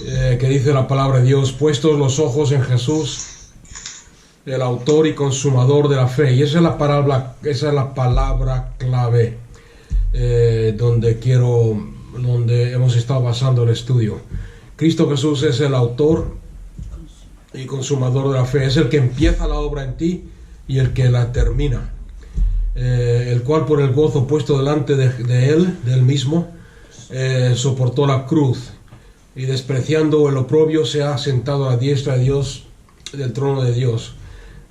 que dice la palabra de Dios: puestos los ojos en Jesús, el autor y consumador de la fe. Y esa es la palabra clave donde hemos estado basando el estudio. Cristo Jesús es el autor y consumador de la fe, es el que empieza la obra en ti y el que la termina, el cual por el gozo puesto delante de él mismo, soportó la cruz, y despreciando el oprobio se ha sentado a la diestra de Dios, del trono de Dios.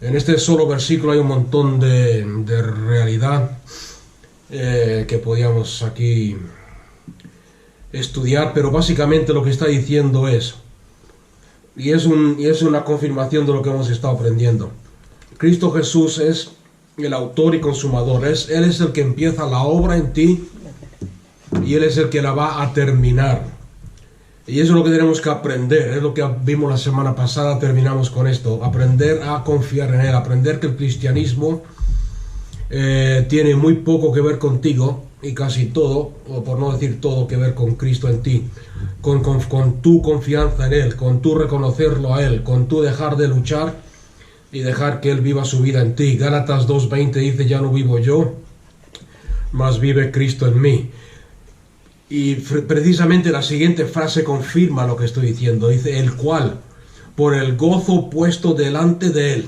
En este solo versículo hay un montón de realidad que podíamos aquí estudiar, pero básicamente lo que está diciendo es una confirmación de lo que hemos estado aprendiendo. Cristo Jesús es el autor y consumador. Él es el que empieza la obra en ti y Él es el que la va a terminar. Y eso es lo que tenemos que aprender, es lo que vimos la semana pasada. Terminamos con esto: aprender a confiar en Él, aprender que el cristianismo tiene muy poco que ver contigo y casi todo, o por no decir todo, que ver con Cristo en ti, con tu confianza en Él, con tu reconocerlo a Él, con tu dejar de luchar y dejar que Él viva su vida en ti. Gálatas 2:20 dice: ya no vivo yo, mas vive Cristo en mí. Y precisamente la siguiente frase confirma lo que estoy diciendo. Dice: el cual, por el gozo puesto delante de él,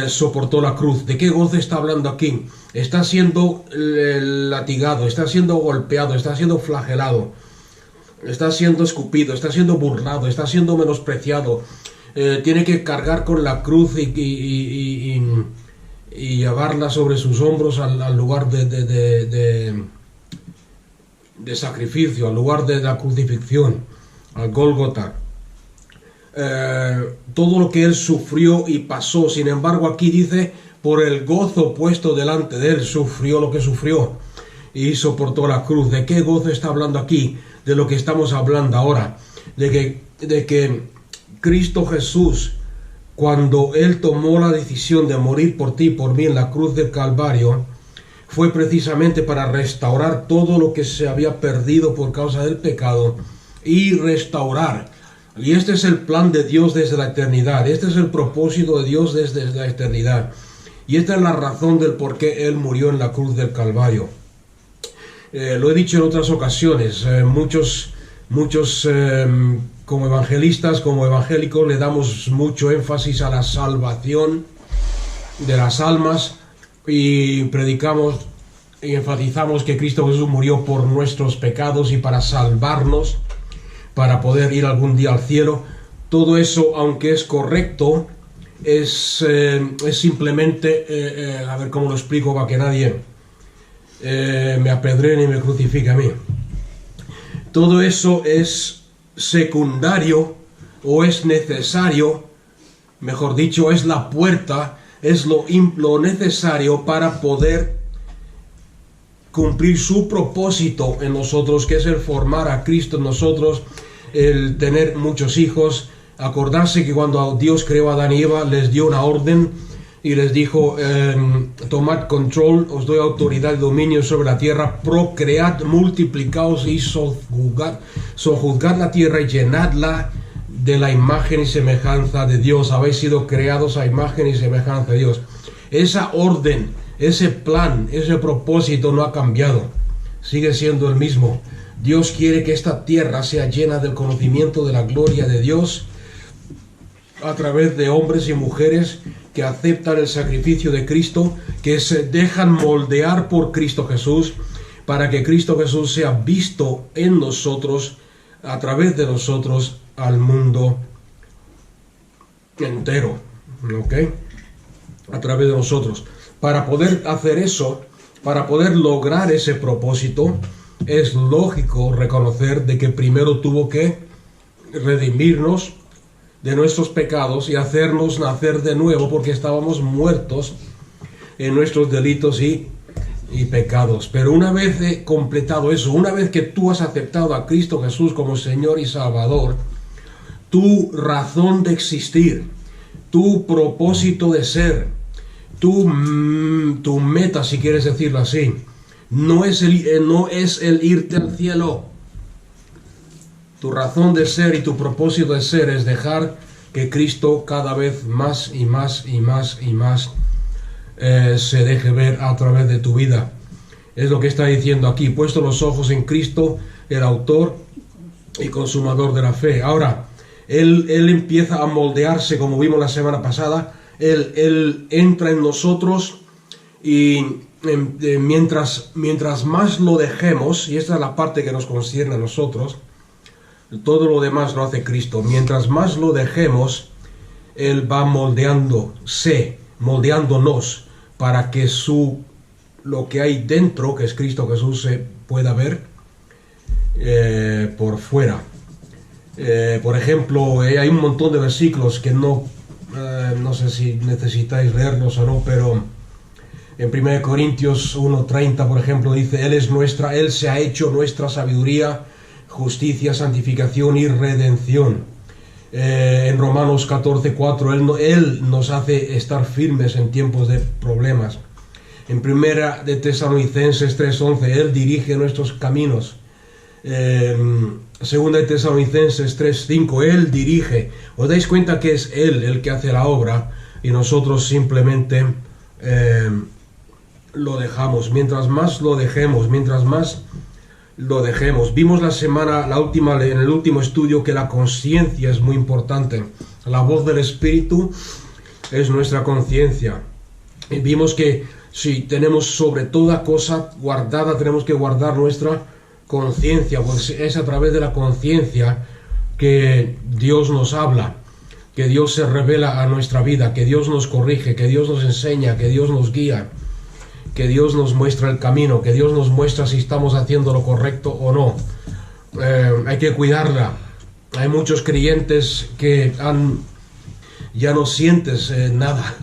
soportó la cruz. ¿De qué gozo está hablando aquí? Está siendo latigado, está siendo golpeado, está siendo flagelado, está siendo escupido, está siendo burlado, está siendo menospreciado. Tiene que cargar con la cruz y llevarla sobre sus hombros al lugar de sacrificio, al lugar de la crucifixión, al Gólgota. Todo lo que él sufrió y pasó. Sin embargo, aquí dice: por el gozo puesto delante de él, sufrió lo que sufrió y soportó la cruz. ¿De qué gozo está hablando aquí? De lo que estamos hablando ahora, de que Cristo Jesús, cuando él tomó la decisión de morir por ti y por mí en la cruz del Calvario, fue precisamente para restaurar todo lo que se había perdido por causa del pecado, y restaurar. Y este es el plan de Dios desde la eternidad, este es el propósito de Dios desde la eternidad, y esta es la razón del por qué Él murió en la cruz del Calvario. Lo he dicho en otras ocasiones, muchos como evangelistas, como evangélicos, le damos mucho énfasis a la salvación de las almas, y predicamos y enfatizamos que Cristo Jesús murió por nuestros pecados y para salvarnos, para poder ir algún día al cielo. Todo eso, aunque es correcto, es simplemente, a ver cómo lo explico para que nadie me apedree ni me crucifique a mí. Todo eso es secundario, o es necesario, mejor dicho, es la puerta, es lo necesario para poder cumplir su propósito en nosotros, que es el formar a Cristo en nosotros, el tener muchos hijos. Acordarse que cuando Dios creó a Adán y Eva, les dio una orden y les dijo: tomad control, os doy autoridad y dominio sobre la tierra, procread, multiplicaos y sojuzgad la tierra y llenadla de la imagen y semejanza de Dios. Habéis sido creados a imagen y semejanza de Dios. Esa orden, ese plan, ese propósito no ha cambiado, sigue siendo el mismo. Dios quiere que esta tierra sea llena del conocimiento de la gloria de Dios a través de hombres y mujeres que aceptan el sacrificio de Cristo, que se dejan moldear por Cristo Jesús, para que Cristo Jesús sea visto en nosotros, a través de nosotros, al mundo entero, ¿ok? A través de nosotros. Para poder hacer eso, para poder lograr ese propósito, es lógico reconocer de que primero tuvo que redimirnos de nuestros pecados y hacernos nacer de nuevo, porque estábamos muertos en nuestros delitos y pecados. Pero una vez completado eso, una vez que tú has aceptado a Cristo Jesús como Señor y Salvador, tu razón de existir, tu propósito de ser, tu meta, si quieres decirlo así, no es el irte al cielo. Tu razón de ser y tu propósito de ser es dejar que Cristo cada vez más y más y más y más se deje ver a través de tu vida. Es lo que está diciendo aquí: puesto los ojos en Cristo, el autor y consumador de la fe. Ahora, Él empieza a moldearse, como vimos la semana pasada. Él entra en nosotros y mientras más lo dejemos, y esta es la parte que nos concierne a nosotros, todo lo demás lo hace Cristo. Mientras más lo dejemos, Él va moldeándonos para que lo que hay dentro, que es Cristo Jesús, se pueda ver por fuera. Por ejemplo, hay un montón de versículos que no sé si necesitáis leerlos o no, pero en 1 Corintios 1:30, por ejemplo, dice: Él se ha hecho nuestra sabiduría, justicia, santificación y redención. En Romanos 14:4, Él nos hace estar firmes en tiempos de problemas. En 1 de Tesalonicenses 3:11, Él dirige nuestros caminos. 2 de Tesalonicenses 3:5, Él dirige. ¿Os dais cuenta que es Él el que hace la obra y nosotros simplemente lo dejamos? Mientras más lo dejemos, Vimos en el último estudio, que la conciencia es muy importante. La voz del Espíritu es nuestra conciencia. Y vimos que si tenemos sobre toda cosa guardada, tenemos que guardar nuestra conciencia, pues es a través de la conciencia que Dios nos habla, que Dios se revela a nuestra vida, que Dios nos corrige, que Dios nos enseña, que Dios nos guía, que Dios nos muestra el camino, que Dios nos muestra si estamos haciendo lo correcto o no. Hay que cuidarla. Hay muchos creyentes que ya no sientes nada,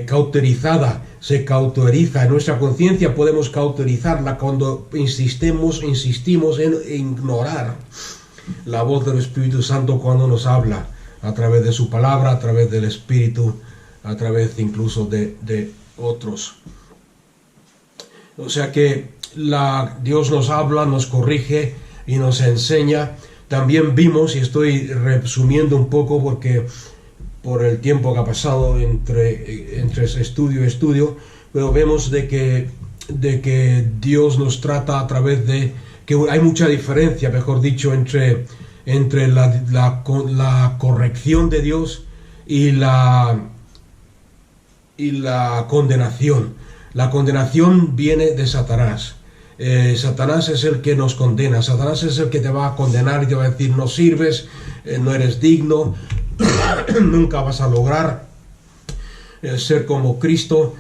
cauterizada, se cauteriza. En nuestra conciencia podemos cauterizarla cuando insistimos en ignorar la voz del Espíritu Santo cuando nos habla a través de su palabra, a través del Espíritu, a través incluso de otros. O sea que Dios nos habla, nos corrige y nos enseña. También vimos, y estoy resumiendo un poco porque por el tiempo que ha pasado entre estudio y estudio, pero vemos de que Dios nos trata a través de que hay mucha diferencia, mejor dicho, entre la corrección de Dios y la condenación. La condenación viene de Satanás. Satanás es el que nos condena. Satanás es el que te va a condenar y te va a decir: no sirves, no eres digno, nunca vas a lograr el ser como Cristo,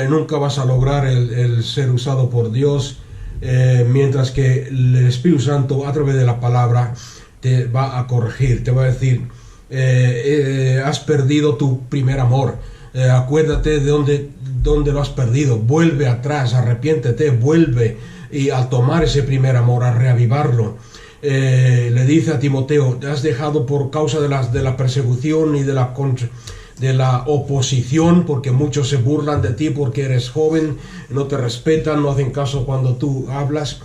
nunca vas a lograr el ser usado por Dios, mientras que el Espíritu Santo, a través de la palabra, te va a corregir, te va a decir: has perdido tu primer amor, acuérdate de dónde lo has perdido, vuelve atrás, arrepiéntete, vuelve, y al tomar ese primer amor, a reavivarlo. Le dice a Timoteo: te has dejado por causa de la persecución y de la oposición, porque muchos se burlan de ti porque eres joven, no te respetan, no hacen caso cuando tú hablas.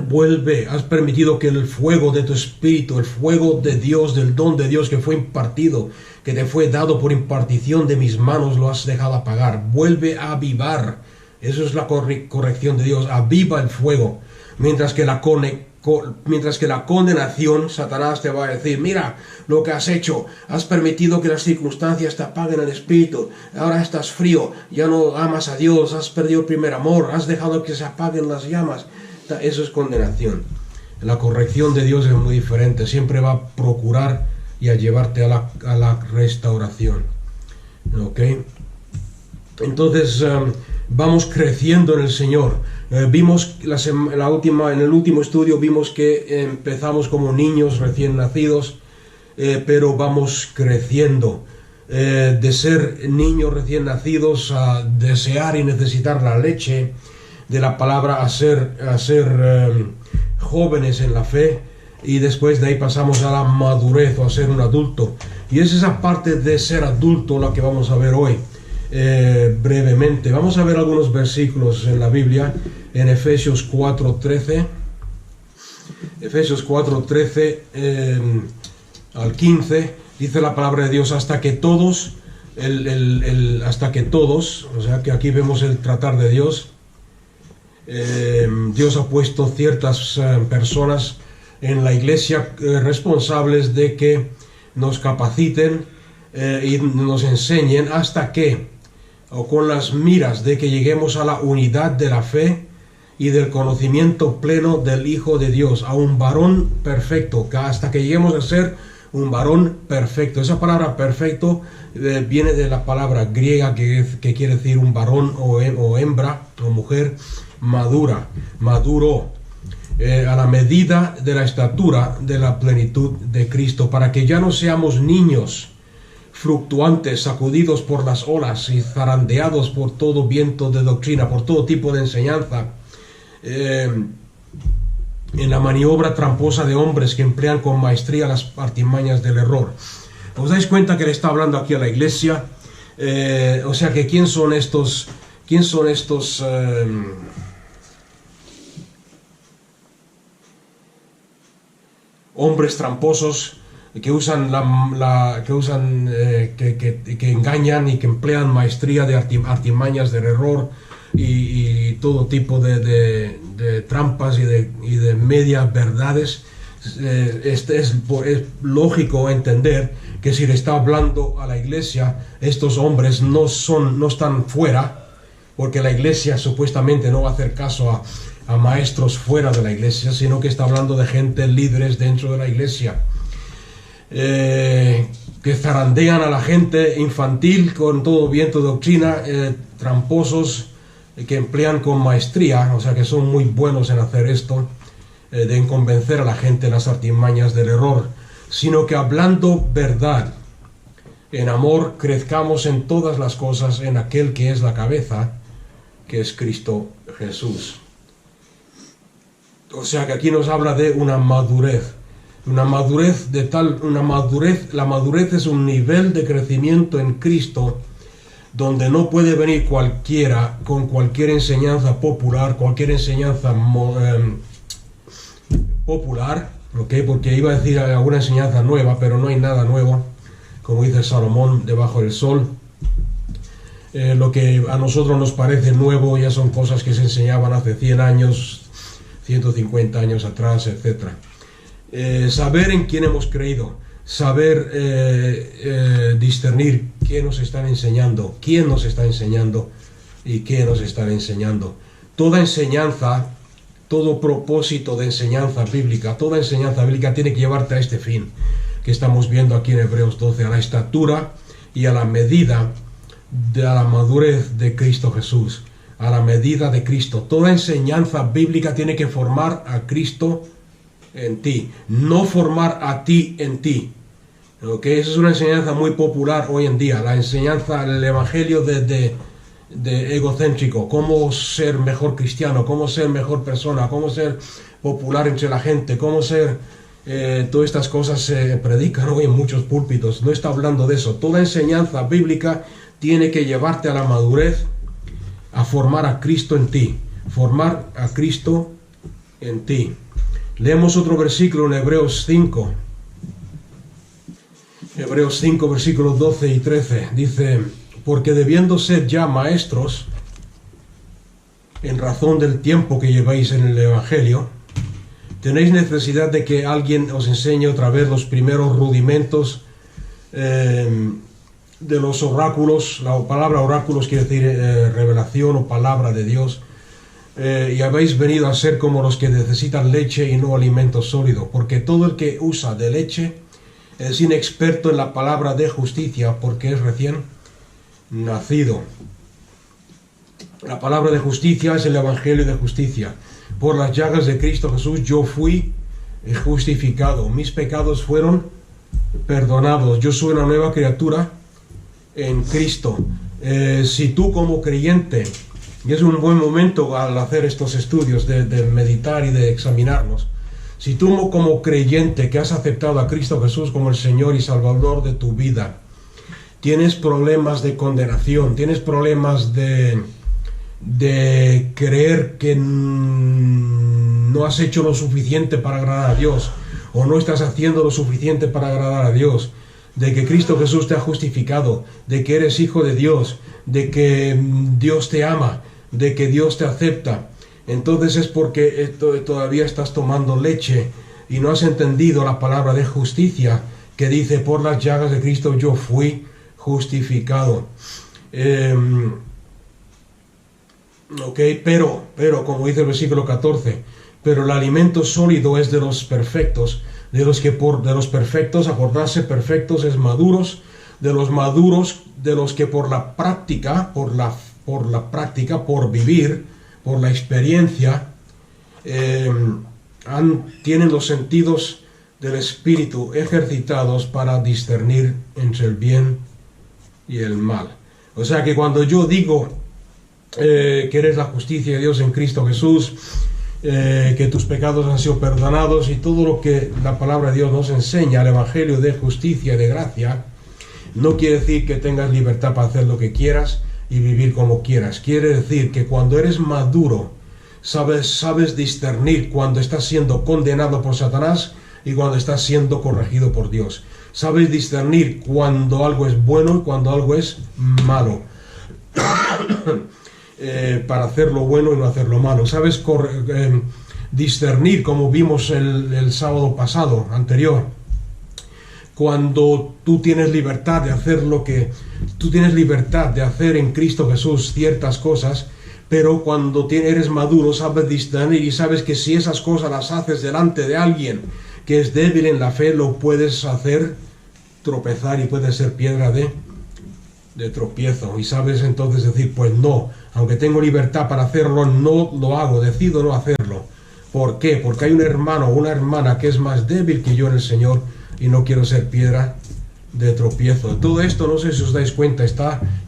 Vuelve, has permitido que el fuego de tu espíritu, el fuego de Dios, del don de Dios que fue impartido, que te fue dado por impartición de mis manos, lo has dejado apagar. Vuelve a avivar. Eso es la corrección de Dios. Aviva el fuego. Mientras que la condenación, Satanás te va a decir: mira lo que has hecho, has permitido que las circunstancias te apaguen el espíritu, ahora estás frío, ya no amas a Dios, has perdido el primer amor, has dejado que se apaguen las llamas. Eso es condenación. La corrección de Dios es muy diferente, siempre va a procurar y a llevarte a la restauración. ¿Ok? Entonces vamos creciendo en el Señor. Vimos en el último estudio vimos que empezamos como niños recién nacidos, pero vamos creciendo. De ser niños recién nacidos a desear y necesitar la leche de la palabra, a ser jóvenes en la fe, y después de ahí pasamos a la madurez o a ser un adulto. Y es esa parte de ser adulto la que vamos a ver hoy. Brevemente vamos a ver algunos versículos en la Biblia. En Efesios 4:13 Efesios 4:13 al 15, dice la palabra de Dios, hasta que todos, o sea que aquí vemos el tratar de Dios. Dios ha puesto ciertas personas en la iglesia responsables de que nos capaciten y nos enseñen hasta que, o con las miras de que lleguemos a la unidad de la fe y del conocimiento pleno del Hijo de Dios, a un varón perfecto, hasta que lleguemos a ser un varón perfecto. Esa palabra perfecto viene de la palabra griega que quiere decir un varón o hembra o mujer maduro, a la medida de la estatura de la plenitud de Cristo, para que ya no seamos niños fluctuantes, sacudidos por las olas y zarandeados por todo viento de doctrina, por todo tipo de enseñanza, en la maniobra tramposa de hombres que emplean con maestría las artimañas del error. ¿Os dais cuenta que le está hablando aquí a la iglesia? O sea que ¿quién son estos hombres tramposos que engañan y que emplean maestría de artimañas del error y todo tipo de trampas y de medias verdades? Es lógico entender que si le está hablando a la iglesia, estos hombres no están fuera, porque la iglesia supuestamente no va a hacer caso a maestros fuera de la iglesia, sino que está hablando de gente líderes dentro de la iglesia, que zarandean a la gente infantil con todo viento de doctrina, tramposos, que emplean con maestría, o sea que son muy buenos en hacer esto, de convencer a la gente en las artimañas del error, sino que hablando verdad, en amor, crezcamos en todas las cosas en aquel que es la cabeza, que es Cristo Jesús. O sea que aquí nos habla de una madurez. La madurez es un nivel de crecimiento en Cristo donde no puede venir cualquiera con cualquier enseñanza popular, ¿okay? Porque iba a decir alguna enseñanza nueva, pero no hay nada nuevo, como dice Salomón, debajo del sol. Lo que a nosotros nos parece nuevo ya son cosas que se enseñaban hace 100 años, 150 años atrás, etc. Saber en quién hemos creído, saber discernir qué nos están enseñando, quién nos está enseñando y qué nos están enseñando. Toda enseñanza, todo propósito de enseñanza bíblica, toda enseñanza bíblica tiene que llevarte a este fin que estamos viendo aquí en Hebreos 12, a la estatura y a la medida de la madurez de Cristo Jesús, a la medida de Cristo. Toda enseñanza bíblica tiene que formar a Cristo en ti, no formar a ti en ti. ¿Okay? Esa es una enseñanza muy popular hoy en día, la enseñanza, el evangelio de egocéntrico, cómo ser mejor cristiano, cómo ser mejor persona, cómo ser popular entre la gente, cómo ser... todas estas cosas se predican hoy en muchos púlpitos. No está hablando de eso. Toda enseñanza bíblica tiene que llevarte a la madurez, a formar a Cristo en ti, formar a Cristo en ti. Leemos otro versículo en Hebreos 5. Hebreos 5, versículos 12 y 13. Dice: porque debiendo ser ya maestros, en razón del tiempo que lleváis en el Evangelio, tenéis necesidad de que alguien os enseñe otra vez los primeros rudimentos de los oráculos. La palabra oráculos quiere decir revelación o palabra de Dios. Y habéis venido a ser como los que necesitan leche y no alimento sólido, porque todo el que usa de leche es inexperto en la palabra de justicia, porque es recién nacido. La palabra de justicia es el evangelio de justicia. Por las llagas de Cristo Jesús yo fui justificado, mis pecados fueron perdonados, yo soy una nueva criatura en Cristo. Si tú como creyente, y es un buen momento al hacer estos estudios de meditar y de examinarnos, si tú como creyente que has aceptado a Cristo Jesús como el Señor y Salvador de tu vida, tienes problemas de condenación, tienes problemas de creer que no no has hecho lo suficiente para agradar a Dios, o no estás haciendo lo suficiente para agradar a Dios, de que Cristo Jesús te ha justificado, de que eres hijo de Dios, de que Dios te ama, de que Dios te acepta, entonces es porque todavía estás tomando leche y no has entendido la palabra de justicia que dice: por las llagas de Cristo yo fui justificado. Pero como dice el versículo 14, pero el alimento sólido es de los perfectos, de los perfectos, acordarse perfectos es maduros, de los maduros, de los que por la práctica, por vivir, por la experiencia, tienen los sentidos del espíritu ejercitados para discernir entre el bien y el mal. O sea que cuando yo digo que eres la justicia de Dios en Cristo Jesús, que tus pecados han sido perdonados y todo lo que la palabra de Dios nos enseña, el evangelio de justicia y de gracia, no quiere decir que tengas libertad para hacer lo que quieras y vivir como quieras. Quiere decir que cuando eres maduro, sabes discernir cuando estás siendo condenado por Satanás y cuando estás siendo corregido por Dios. Sabes discernir cuando algo es bueno y cuando algo es malo. Para hacer lo bueno y no hacer lo malo. Sabes discernir, como vimos el sábado pasado, anterior, cuando tú tienes libertad de hacer tienes libertad de hacer en Cristo Jesús ciertas cosas, pero cuando eres maduro sabes discernir y sabes que si esas cosas las haces delante de alguien que es débil en la fe, lo puedes hacer tropezar y puede ser piedra de tropiezo, y sabes entonces decir: pues no, aunque tengo libertad para hacerlo, no lo hago, decido no hacerlo. ¿Por qué? Porque hay un hermano o una hermana que es más débil que yo en el Señor y no quiero ser piedra de tropiezo. Todo esto, no sé si os dais cuenta,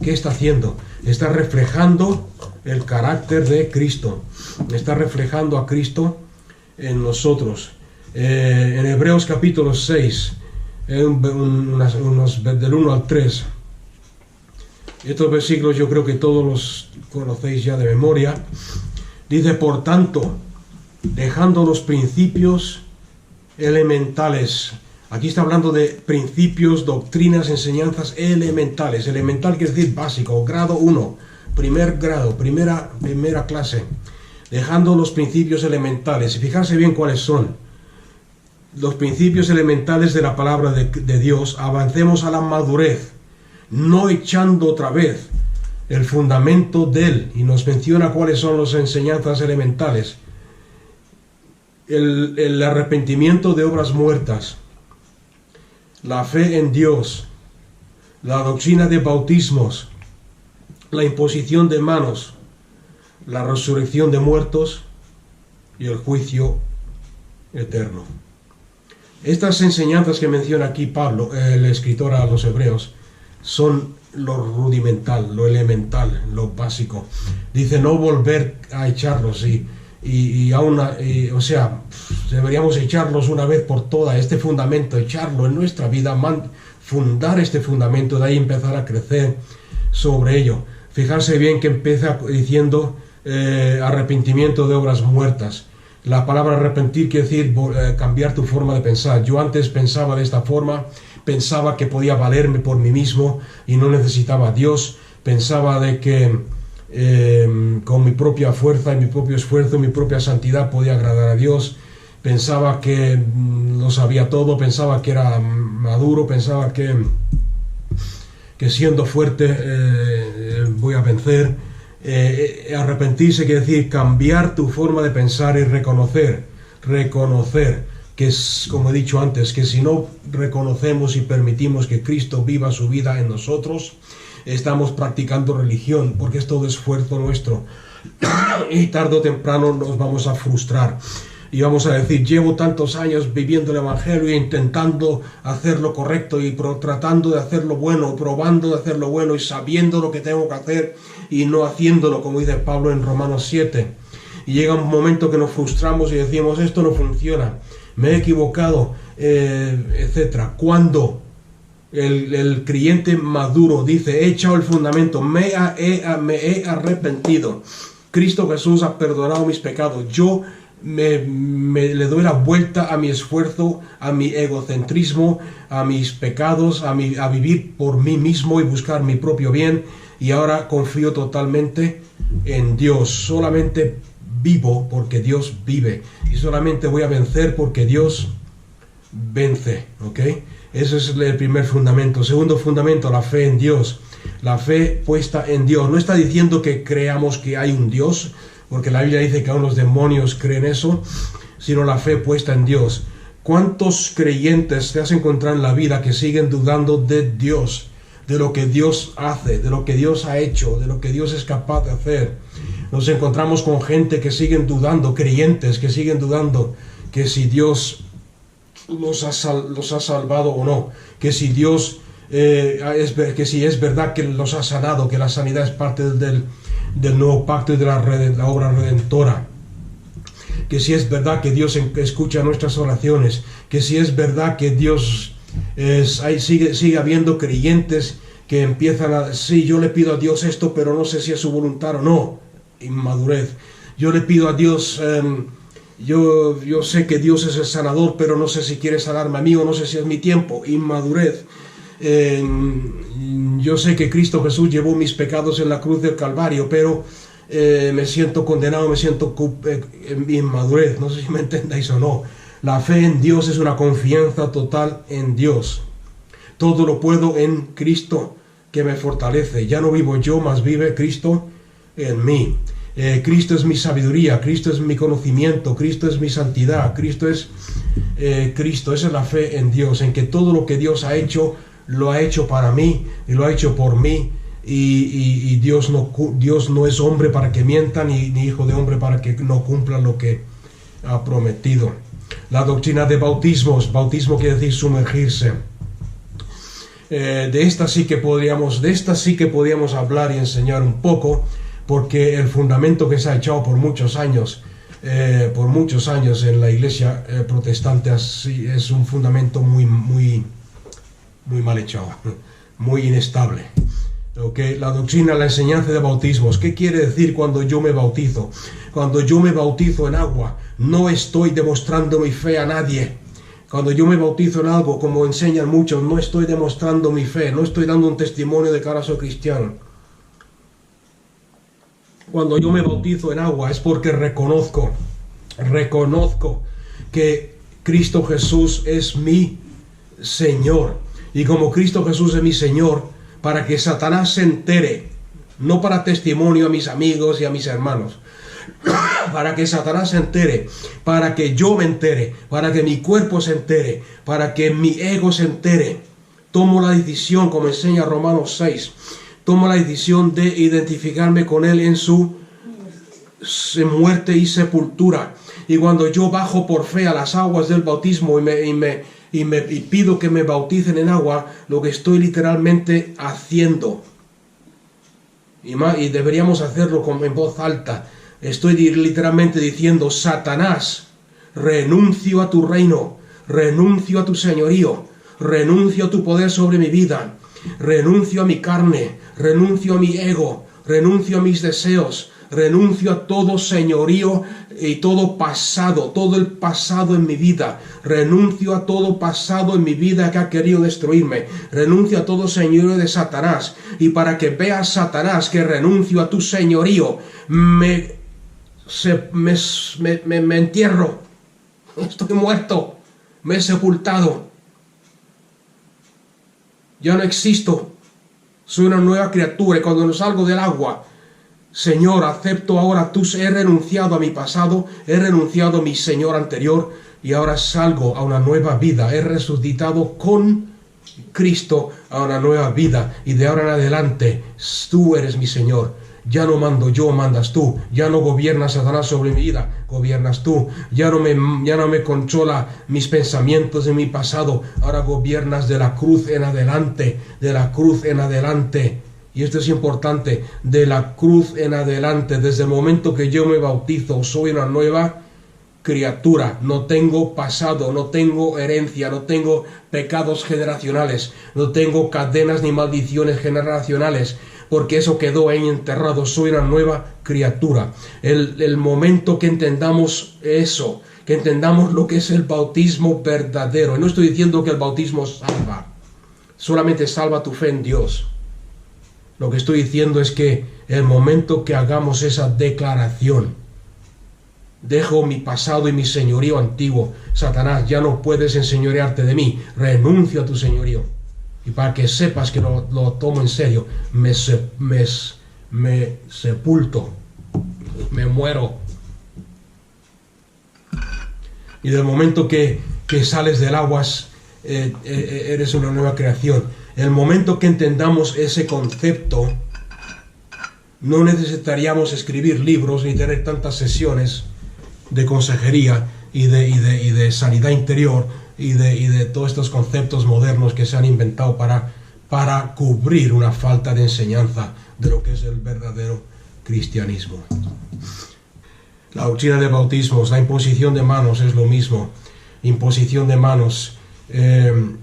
¿qué está haciendo? Está reflejando el carácter de Cristo, está reflejando a Cristo en nosotros. En Hebreos capítulo 6, del 1 al 3, estos versículos yo creo que todos los conocéis ya de memoria. Dice: por tanto, dejando los principios elementales. Aquí está hablando de principios, doctrinas, enseñanzas elementales. Elemental quiere decir básico, grado 1, primer grado, primera clase. Dejando los principios elementales. Y fijarse bien cuáles son los principios elementales de la palabra de Dios. Avancemos a la madurez, no echando otra vez el fundamento de él. Y nos menciona cuáles son las enseñanzas elementales. El arrepentimiento de obras muertas, la fe en Dios, la doctrina de bautismos, la imposición de manos, la resurrección de muertos y el juicio eterno. Estas enseñanzas que menciona aquí Pablo, el escritor a los hebreos, son lo rudimental, lo elemental, lo básico. Dice: no volver a echarlos o sea, deberíamos echarlos una vez por todas, este fundamento, echarlo en nuestra vida, fundar este fundamento, de ahí empezar a crecer sobre ello. Fijarse bien que empieza diciendo arrepentimiento de obras muertas. La palabra arrepentir quiere decir cambiar tu forma de pensar. Yo antes pensaba de esta forma, pensaba que podía valerme por mí mismo y no necesitaba a Dios. Pensaba de que con mi propia fuerza y mi propio esfuerzo, mi propia santidad podía agradar a Dios. Pensaba que lo sabía todo, pensaba que era maduro, pensaba que siendo fuerte voy a vencer. Arrepentirse quiere decir cambiar tu forma de pensar y reconocer que es, como he dicho antes, que si no reconocemos y permitimos que Cristo viva su vida en nosotros, estamos practicando religión, porque es todo esfuerzo nuestro y tarde o temprano nos vamos a frustrar y vamos a decir: llevo tantos años viviendo el evangelio e intentando hacer lo correcto y tratando de hacer lo bueno, probando de hacer lo bueno y sabiendo lo que tengo que hacer y no haciéndolo, como dice Pablo en Romanos 7. Y llega un momento que nos frustramos y decimos: esto no funciona, me he equivocado, etc. Cuando el creyente maduro dice: he echado el fundamento, me he arrepentido, Cristo Jesús ha perdonado mis pecados, yo le doy la vuelta a mi esfuerzo, a mi egocentrismo, a mis pecados, a vivir por mí mismo y buscar mi propio bien, y ahora confío totalmente en Dios. Solamente vivo porque Dios vive, y solamente voy a vencer porque Dios vence, ¿ok? Ese es el primer fundamento. Segundo fundamento, la fe en Dios. La fe puesta en Dios. No está diciendo que creamos que hay un Dios, porque la Biblia dice que aún los demonios creen eso, sino la fe puesta en Dios. ¿Cuántos creyentes te has encontrado en la vida que siguen dudando de Dios, de lo que Dios hace, de lo que Dios ha hecho, de lo que Dios es capaz de hacer? Nos encontramos con gente que siguen dudando, creyentes que siguen dudando que si Dios los ha salvado o no, que si Dios que si es verdad que los ha sanado, que la sanidad es parte del nuevo pacto y de la obra redentora, que si es verdad que Dios escucha nuestras oraciones, que si es verdad que Dios sigue habiendo creyentes que empiezan a sí, yo le pido a Dios esto, pero no sé si es su voluntad o no. Inmadurez. Yo le pido a Dios, yo sé que Dios es el sanador, pero no sé si quiere sanarme a mí o no sé si es mi tiempo. Inmadurez. Yo sé que Cristo Jesús llevó mis pecados en la cruz del Calvario, pero me siento condenado, me siento en inmadurez. No sé si me entendáis o no. La fe en Dios es una confianza total en Dios. Todo lo puedo en Cristo que me fortalece. Ya no vivo yo, mas vive Cristo en mí. Cristo es mi sabiduría, Cristo es mi conocimiento, Cristo es mi santidad, Cristo es Cristo. Esa es la fe en Dios, en que todo lo que Dios ha hecho, lo ha hecho para mí y lo ha hecho por mí, y Dios no es hombre para que mienta, ni hijo de hombre para que no cumpla lo que ha prometido. La doctrina de bautismos, bautismo quiere decir sumergirse. De esta sí que podríamos hablar y enseñar un poco, porque el fundamento que se ha echado por muchos años en la iglesia protestante así, es un fundamento muy mal echado, muy inestable. Okay. La doctrina, la enseñanza de bautismos. ¿Qué quiere decir cuando yo me bautizo? Cuando yo me bautizo en agua, no estoy demostrando mi fe a nadie. Cuando yo me bautizo en algo, como enseñan muchos, no estoy demostrando mi fe, no estoy dando un testimonio de que ahora soy cristiano. Cuando yo me bautizo en agua es porque reconozco que Cristo Jesús es mi Señor. Y como Cristo Jesús es mi Señor, para que Satanás se entere, no para testimonio a mis amigos y a mis hermanos, para que Satanás se entere, para que yo me entere, para que mi cuerpo se entere, para que mi ego se entere, tomo la decisión, como enseña Romanos 6, tomo la decisión de identificarme con Él en su muerte y sepultura. Y cuando yo bajo por fe a las aguas del bautismo y pido que me bauticen en agua, lo que estoy literalmente haciendo, y deberíamos hacerlo en voz alta, estoy literalmente diciendo: Satanás, renuncio a tu reino, renuncio a tu señorío, renuncio a tu poder sobre mi vida, renuncio a mi carne, renuncio a mi ego, renuncio a mis deseos, renuncio a todo señorío y todo pasado, todo el pasado en mi vida, renuncio a todo pasado en mi vida que ha querido destruirme, renuncio a todo señorío de Satanás, y para que veas, Satanás, que renuncio a tu señorío, me entierro, estoy muerto, me he sepultado, ya no existo, soy una nueva criatura. Y cuando salgo del agua, Señor, acepto ahora, he renunciado a mi pasado, he renunciado a mi Señor anterior, y ahora salgo a una nueva vida, he resucitado con Cristo a una nueva vida, y de ahora en adelante tú eres mi Señor. Ya no mando yo, mandas tú. Ya no gobierna Satanás sobre mi vida, gobiernas tú. Ya no me controla mis pensamientos de mi pasado, ahora gobiernas de la cruz en adelante, de la cruz en adelante. Y esto es importante, de la cruz en adelante. Desde el momento que yo me bautizo, soy una nueva criatura. No tengo pasado, no tengo herencia, no tengo pecados generacionales, no tengo cadenas ni maldiciones generacionales. porque eso quedó ahí enterrado. Soy una nueva criatura. El momento que entendamos eso, que entendamos lo que es el bautismo verdadero. Y no estoy diciendo que el bautismo salva, solamente salva tu fe en Dios. Lo que estoy diciendo es que el momento que hagamos esa declaración, dejo mi pasado y mi señorío antiguo. Satanás, ya no puedes enseñorearte de mí. Renuncio a tu señorío. Y para que sepas que lo tomo en serio, me sepulto, me muero. Y del momento que sales del agua, eres una nueva creación. El momento que entendamos ese concepto, no necesitaríamos escribir libros ni tener tantas sesiones de consejería y de sanidad interior y de todos estos conceptos modernos que se han inventado para cubrir una falta de enseñanza de lo que es el verdadero cristianismo. La doctrina de bautismos, la imposición de manos es lo mismo. Imposición de manos,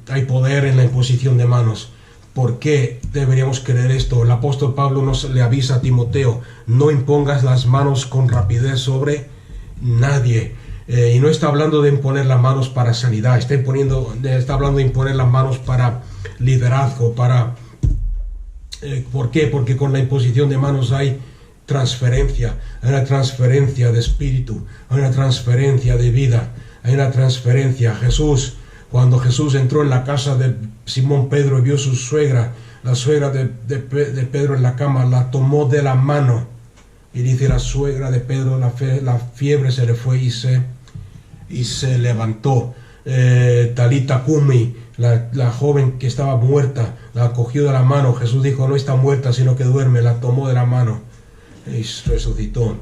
hay poder en la imposición de manos. ¿Por qué deberíamos creer esto? El apóstol Pablo nos le avisa a Timoteo: no impongas las manos con rapidez sobre nadie. Y no está hablando de imponer las manos para sanidad, está hablando de imponer las manos para liderazgo, ¿por qué? Porque con la imposición de manos hay transferencia, hay una transferencia de espíritu, hay una transferencia de vida, hay una transferencia. Cuando Jesús entró en la casa de Simón Pedro y vio su suegra, la suegra de Pedro en la cama, la tomó de la mano. Y dice la suegra de Pedro, la fiebre se le fue y se levantó. Talita Cumi, la joven que estaba muerta, la cogió de la mano. Jesús dijo: no está muerta, sino que duerme. La tomó de la mano y resucitó.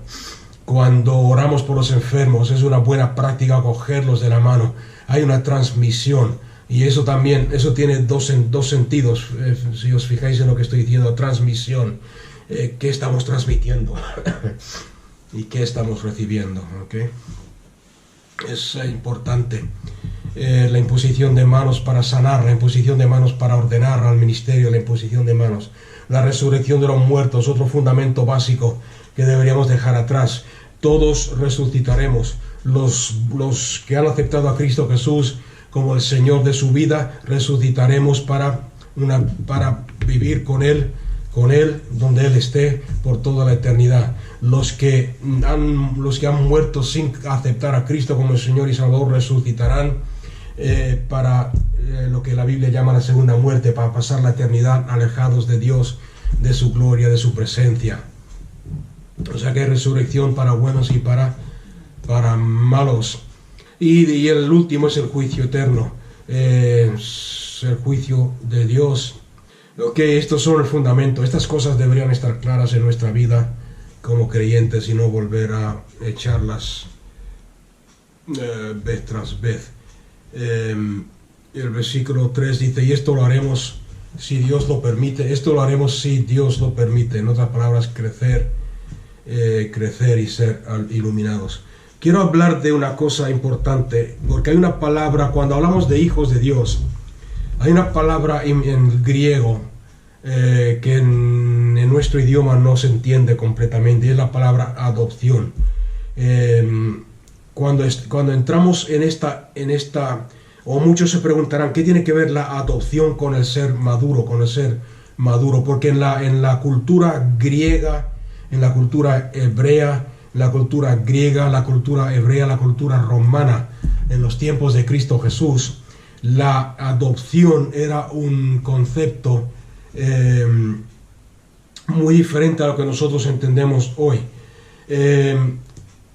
Cuando oramos por los enfermos, es una buena práctica cogerlos de la mano. Hay una transmisión. Y eso tiene dos sentidos. Si os fijáis en lo que estoy diciendo, transmisión. ¿Qué estamos transmitiendo? ¿Y qué estamos recibiendo? ¿Okay? Es importante. La imposición de manos para sanar, la imposición de manos para ordenar al ministerio, la imposición de manos. La resurrección de los muertos, otro fundamento básico que deberíamos dejar atrás. Todos resucitaremos. Los que han aceptado a Cristo Jesús como el Señor de su vida, resucitaremos para vivir con Él donde Él esté por toda la eternidad. Los que han muerto sin aceptar a Cristo como el Señor y Salvador resucitarán para lo que la Biblia llama la segunda muerte, para pasar la eternidad alejados de Dios, de su gloria, de su presencia. O sea que hay resurrección para buenos y para malos. Y el último es el juicio eterno, es el juicio de Dios. Estos son el fundamento. Estas cosas deberían estar claras en nuestra vida como creyentes y no volver a echarlas vez tras vez. El versículo 3 dice: y esto lo haremos si Dios lo permite. Esto lo haremos si Dios lo permite. En otras palabras, crecer y ser iluminados. Quiero hablar de una cosa importante, porque hay una palabra, cuando hablamos de hijos de Dios, hay una palabra en griego que en nuestro idioma no se entiende completamente, y es la palabra adopción. Cuando entramos en esta, o muchos se preguntarán, ¿qué tiene que ver la adopción con el ser maduro, Porque en la cultura griega, en la cultura hebrea, la cultura griega, la cultura hebrea, la cultura romana, en los tiempos de Cristo Jesús, la adopción era un concepto muy diferente a lo que nosotros entendemos hoy.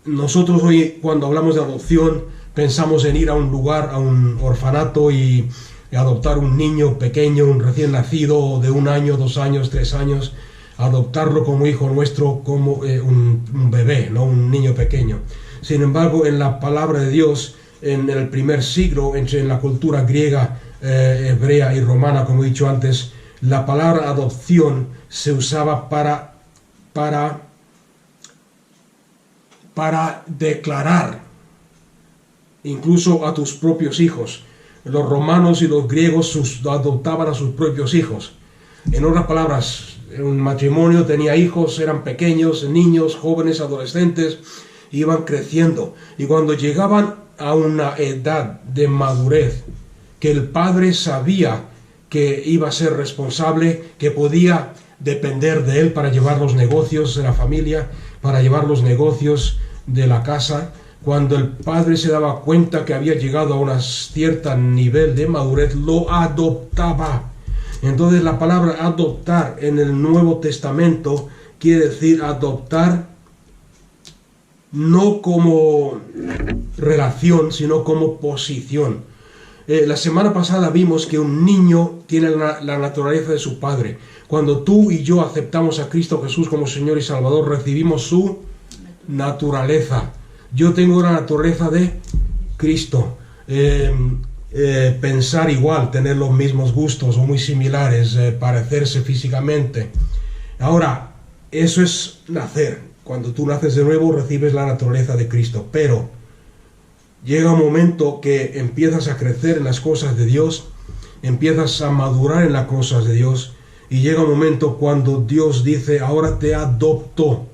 Nosotros hoy, cuando hablamos de adopción, pensamos en ir a un lugar, a un orfanato y adoptar un niño pequeño, un recién nacido de 1 año, 2 años, 3 años, adoptarlo como hijo nuestro, como un bebé, no un niño pequeño. Sin embargo, en la palabra de Dios, en el primer siglo, en la cultura griega, hebrea y romana, como he dicho antes, la palabra adopción se usaba para declarar incluso a tus propios hijos. Los romanos y los griegos adoptaban a sus propios hijos. En otras palabras, un matrimonio tenía hijos, eran pequeños, niños, jóvenes, adolescentes, iban creciendo. Y cuando llegaban a una edad de madurez, que el padre sabía que iba a ser responsable, que podía depender de él para llevar los negocios de la familia, para llevar los negocios de la casa, cuando el padre se daba cuenta que había llegado a un cierto nivel de madurez, lo adoptaba. Entonces la palabra adoptar en el Nuevo Testamento quiere decir adoptar no como relación, sino como posición. La semana pasada vimos que un niño tiene la naturaleza de su padre. Cuando tú y yo aceptamos a Cristo Jesús como Señor y Salvador, recibimos su naturaleza. Yo tengo la naturaleza de Cristo. Pensar igual, tener los mismos gustos o muy similares, parecerse físicamente. Ahora, eso es nacer. Cuando tú naces de nuevo, recibes la naturaleza de Cristo. Pero llega un momento que empiezas a crecer en las cosas de Dios, empiezas a madurar en las cosas de Dios, y llega un momento cuando Dios dice, ahora te adopto.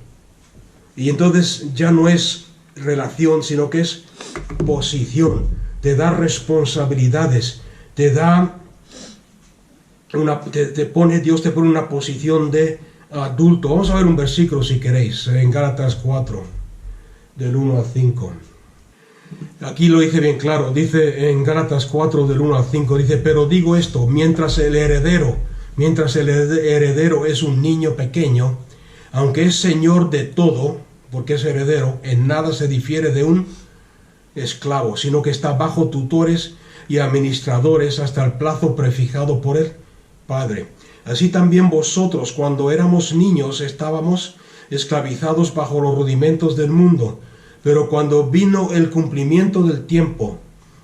Y entonces ya no es relación, sino que es posición. Te da responsabilidades, Dios te pone una posición de adulto. Vamos a ver un versículo si queréis, en Gálatas 4, del 1 al 5. Aquí lo dice bien claro, dice en Gálatas 4, del 1 al 5, dice, pero digo esto, mientras el heredero es un niño pequeño, aunque es señor de todo, porque es heredero, en nada se difiere de un esclavo, sino que está bajo tutores y administradores hasta el plazo prefijado por el Padre. Así también vosotros, cuando éramos niños, estábamos esclavizados bajo los rudimentos del mundo, pero cuando vino el cumplimiento del tiempo,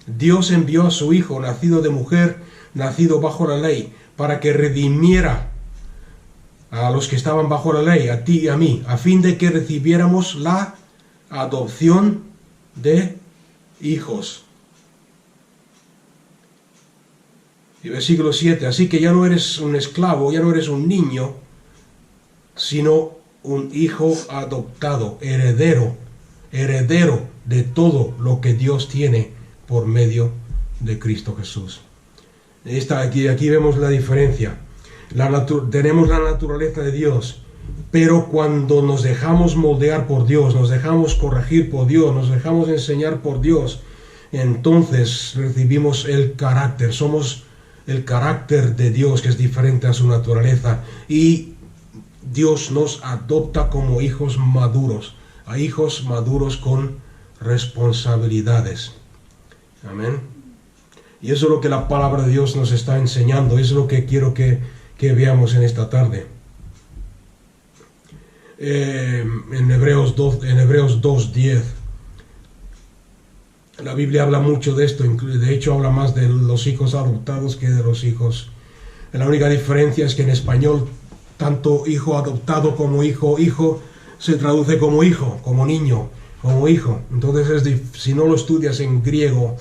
Dios envió a su Hijo, nacido de mujer, nacido bajo la ley, para que redimiera a los que estaban bajo la ley, a ti y a mí, a fin de que recibiéramos la adopción de hijos. Y versículo 7, así que ya no eres un esclavo, ya no eres un niño, sino un hijo adoptado, heredero de todo lo que Dios tiene por medio de Cristo Jesús. Aquí vemos la diferencia. Tenemos la naturaleza de Dios, pero cuando nos dejamos moldear por Dios, nos dejamos corregir por Dios, nos dejamos enseñar por Dios, entonces recibimos el carácter, somos el carácter de Dios, que es diferente a su naturaleza, y Dios nos adopta como hijos maduros, a hijos maduros con responsabilidades. Amén. Y eso es lo que la palabra de Dios nos está enseñando, eso es lo que quiero que veamos en esta tarde. En Hebreos 2:10, la Biblia habla mucho de esto, de hecho habla más de los hijos adoptados que de los hijos. La única diferencia es que en español, tanto hijo adoptado como hijo se traduce como hijo, como niño, como hijo. Entonces si no lo estudias en griego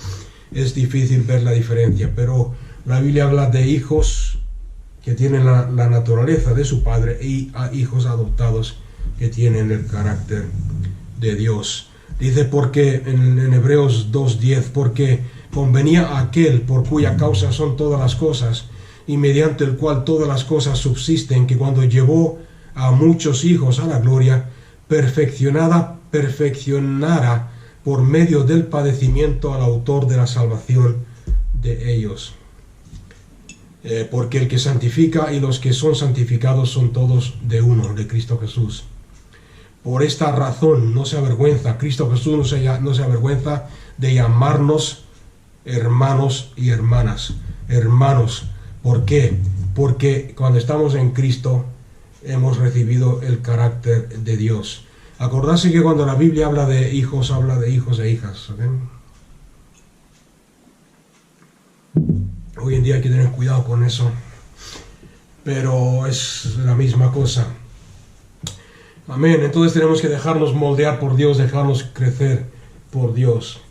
es difícil ver la diferencia, pero la Biblia habla de hijos que tienen la naturaleza de su padre y a hijos adoptados que tienen el carácter de Dios. Dice porque en Hebreos 2:10, porque convenía a aquel por cuya causa son todas las cosas y mediante el cual todas las cosas subsisten, que cuando llevó a muchos hijos a la gloria, perfeccionara por medio del padecimiento al autor de la salvación de ellos. Porque el que santifica y los que son santificados son todos de uno, de Cristo Jesús. Por esta razón no se avergüenza, Cristo Jesús no se avergüenza de llamarnos hermanos y hermanas. Hermanos, ¿por qué? Porque cuando estamos en Cristo hemos recibido el carácter de Dios. Acordarse que cuando la Biblia habla de hijos e hijas. ¿Okay? Hoy en día hay que tener cuidado con eso, pero es la misma cosa. Amén. Entonces tenemos que dejarnos moldear por Dios, dejarnos crecer por Dios.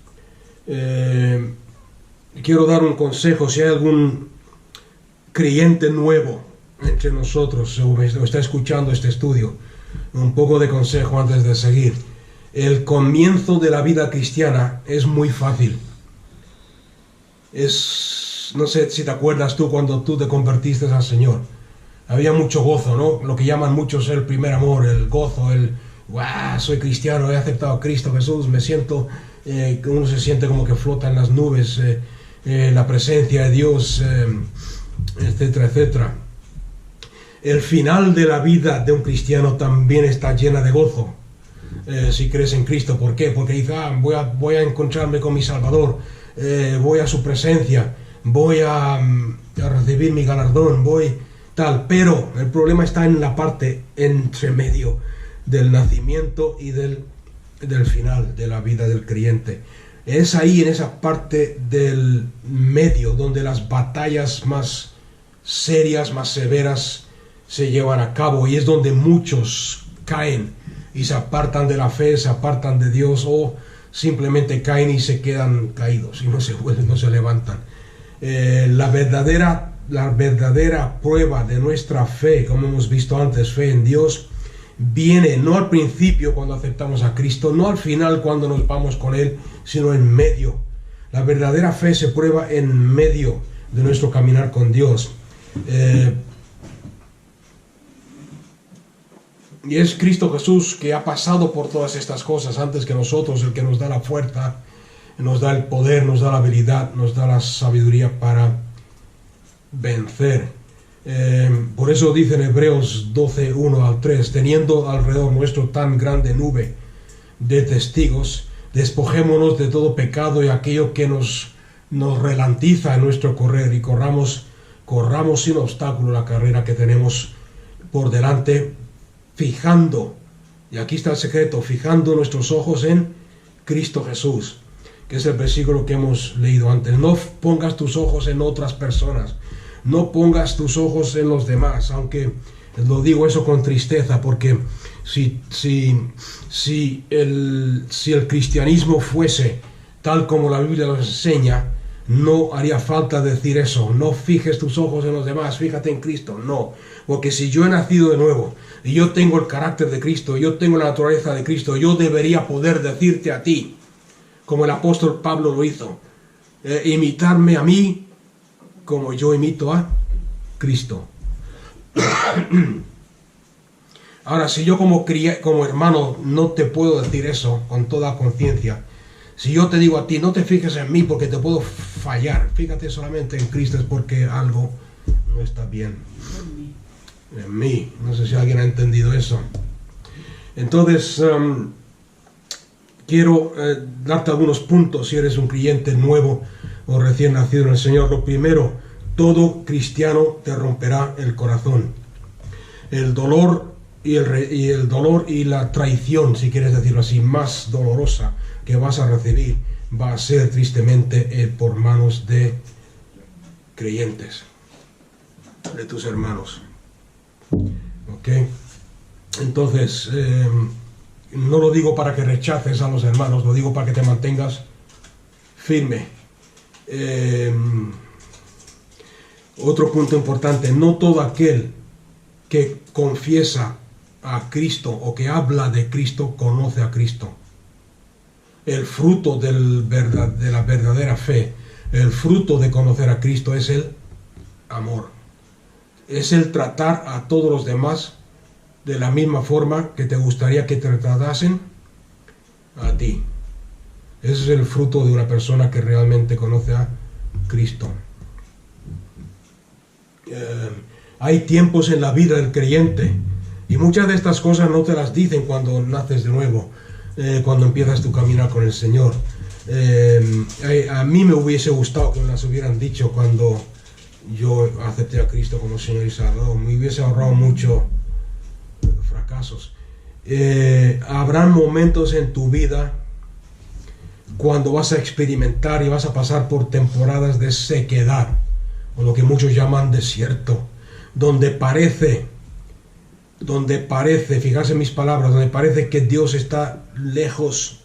Quiero dar un consejo. Si hay algún creyente nuevo entre nosotros o está escuchando este estudio, un poco de consejo antes de seguir. El comienzo de la vida cristiana es muy fácil. No sé si te acuerdas tú cuando tú te convertiste al Señor. Había mucho gozo, ¿no? Lo que llaman muchos el primer amor, el gozo, ¡guau! Soy cristiano, he aceptado a Cristo Jesús, me siento, uno se siente como que flota en las nubes, la presencia de Dios, etcétera, etcétera. El final de la vida de un cristiano también está llena de gozo. Si crees en Cristo, ¿por qué? Porque dice, voy a encontrarme con mi Salvador, voy a su presencia, voy a recibir mi galardón, tal. Pero el problema está en la parte entre medio del nacimiento y del final de la vida del creyente. Es ahí, en esa parte del medio, donde las batallas más serias, más severas se llevan a cabo, y es donde muchos caen y se apartan de la fe, se apartan de Dios, o simplemente caen y se quedan caídos y no se vuelven, no se levantan. La verdadera prueba de nuestra fe, como hemos visto antes, fe en Dios, viene no al principio cuando aceptamos a Cristo, no al final cuando nos vamos con Él, sino en medio. La verdadera fe se prueba en medio de nuestro caminar con Dios. Y es Cristo Jesús que ha pasado por todas estas cosas antes que nosotros, el que nos da la fuerza, nos da el poder, nos da la habilidad, nos da la sabiduría para vencer. Por eso dice en Hebreos 12, 1 al 3, teniendo alrededor nuestro tan grande nube de testigos, despojémonos de todo pecado y aquello que nos ralentiza en nuestro correr, y corramos sin obstáculo la carrera que tenemos por delante, fijando, y aquí está el secreto, fijando nuestros ojos en Cristo Jesús, que es el versículo que hemos leído antes. No pongas tus ojos en otras personas, no pongas tus ojos en los demás, aunque lo digo eso con tristeza, porque si el cristianismo fuese tal como la Biblia nos enseña, no haría falta decir eso, no fijes tus ojos en los demás, fíjate en Cristo. No, porque si yo he nacido de nuevo y yo tengo el carácter de Cristo, yo tengo la naturaleza de Cristo, yo debería poder decirte a ti, como el apóstol Pablo lo hizo, imitarme a mí como yo imito a Cristo. Ahora, si yo como hermano no te puedo decir eso con toda conciencia, si yo te digo a ti, no te fijes en mí porque te puedo fallar, fíjate solamente en Cristo, es porque algo no está bien en mí. No sé si alguien ha entendido eso. Entonces, quiero darte algunos puntos si eres un creyente nuevo o recién nacido en el Señor. Lo primero, todo cristiano te romperá el corazón. El dolor y la traición, si quieres decirlo así, más dolorosa que vas a recibir va a ser tristemente por manos de creyentes, de tus hermanos. ¿Ok? Entonces, no lo digo para que rechaces a los hermanos, lo digo para que te mantengas firme. Otro punto importante, no todo aquel que confiesa a Cristo o que habla de Cristo conoce a Cristo. El fruto de la verdadera fe, el fruto de conocer a Cristo es el amor. Es el tratar a todos los demás de la misma forma que te gustaría que te tratasen a ti. Ese es el fruto de una persona que realmente conoce a Cristo. Hay tiempos en la vida del creyente y muchas de estas cosas no te las dicen cuando naces de nuevo, cuando empiezas tu caminar con el Señor. A mí me hubiese gustado que me las hubieran dicho cuando yo acepté a Cristo como Señor y Salvador. Me hubiese ahorrado muchos fracasos. Habrán momentos en tu vida cuando vas a experimentar y vas a pasar por temporadas de sequedad, o lo que muchos llaman desierto, donde parece, fijarse en mis palabras, donde parece que Dios está lejos,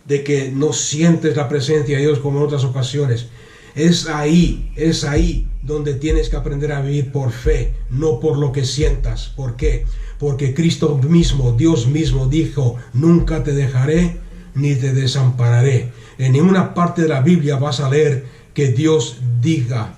de que no sientes la presencia de Dios como en otras ocasiones. Es ahí donde tienes que aprender a vivir por fe, no por lo que sientas. ¿Por qué? Porque Cristo mismo, Dios mismo dijo, nunca te dejaré ni te desampararé. En ninguna parte de la Biblia vas a leer que Dios diga,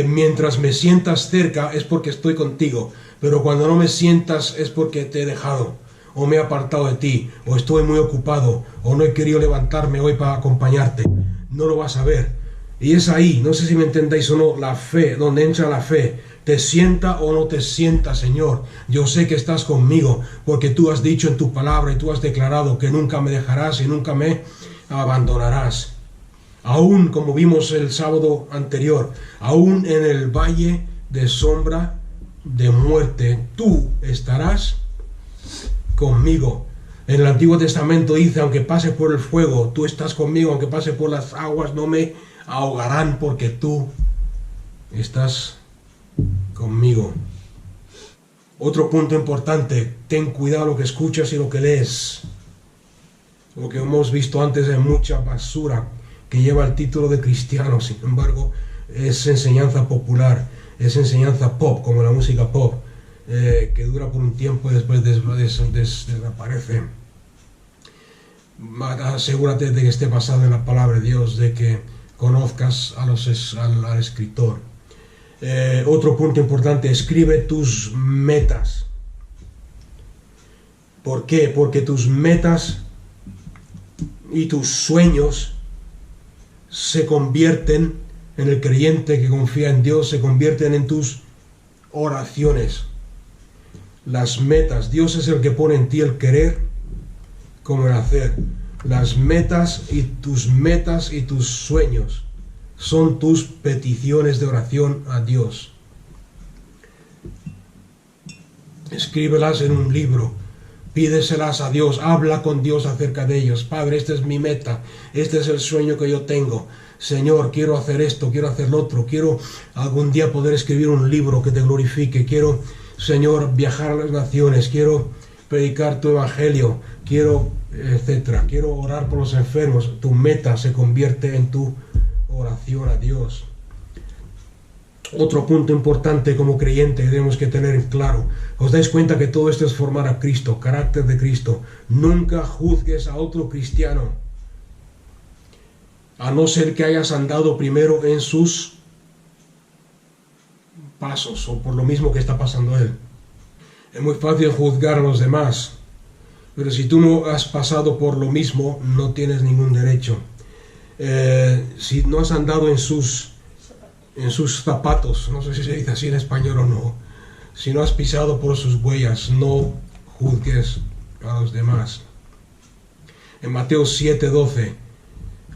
mientras me sientas cerca es porque estoy contigo, pero cuando no me sientas es porque te he dejado, o me he apartado de ti, o estoy muy ocupado, o no he querido levantarme hoy para acompañarte. No lo vas a ver. Y es ahí, no sé si me entendéis o no, la fe, donde entra la fe. Te sienta o no te sienta, Señor, yo sé que estás conmigo, porque tú has dicho en tu palabra y tú has declarado que nunca me dejarás y nunca me abandonarás. Aún, como vimos el sábado anterior, aún en el valle de sombra de muerte, tú estarás conmigo. En el Antiguo Testamento dice, aunque pase por el fuego, tú estás conmigo, aunque pase por las aguas, no me ahogarán, porque tú estás conmigo. Otro punto importante, ten cuidado lo que escuchas y lo que lees. Lo que hemos visto antes es mucha basura que lleva el título de cristiano, sin embargo es enseñanza popular, es enseñanza pop, como la música pop, que dura por un tiempo y después desaparece. Asegúrate de que esté basado en la palabra de Dios, de que conozcas al escritor. Otro punto importante, escribe tus metas. ¿Por qué? Porque tus metas y tus sueños se convierten en el creyente que confía en Dios, se convierten en tus oraciones. Las metas, Dios es el que pone en ti el querer como el hacer. Las metas y tus sueños son tus peticiones de oración a Dios. Escríbelas en un libro, pídeselas a Dios, habla con Dios acerca de ellos. Padre, esta es mi meta, este es el sueño que yo tengo. Señor, quiero hacer esto, quiero hacer lo otro, quiero algún día poder escribir un libro que te glorifique, quiero, Señor, viajar a las naciones, quiero predicar tu evangelio, quiero, etcétera, quiero orar por los enfermos. Tu meta se convierte en tu oración a Dios. Otro punto importante como creyente que tenemos que tener en claro, os dais cuenta que todo esto es formar a Cristo, carácter de Cristo. Nunca juzgues a otro cristiano, a no ser que hayas andado primero en sus pasos o por lo mismo que está pasando él. Es muy fácil juzgar a los demás, pero si tú no has pasado por lo mismo, no tienes ningún derecho. Si no has andado en sus zapatos, no sé si se dice así en español o no, si no has pisado por sus huellas, no juzgues a los demás. En Mateo 7:12,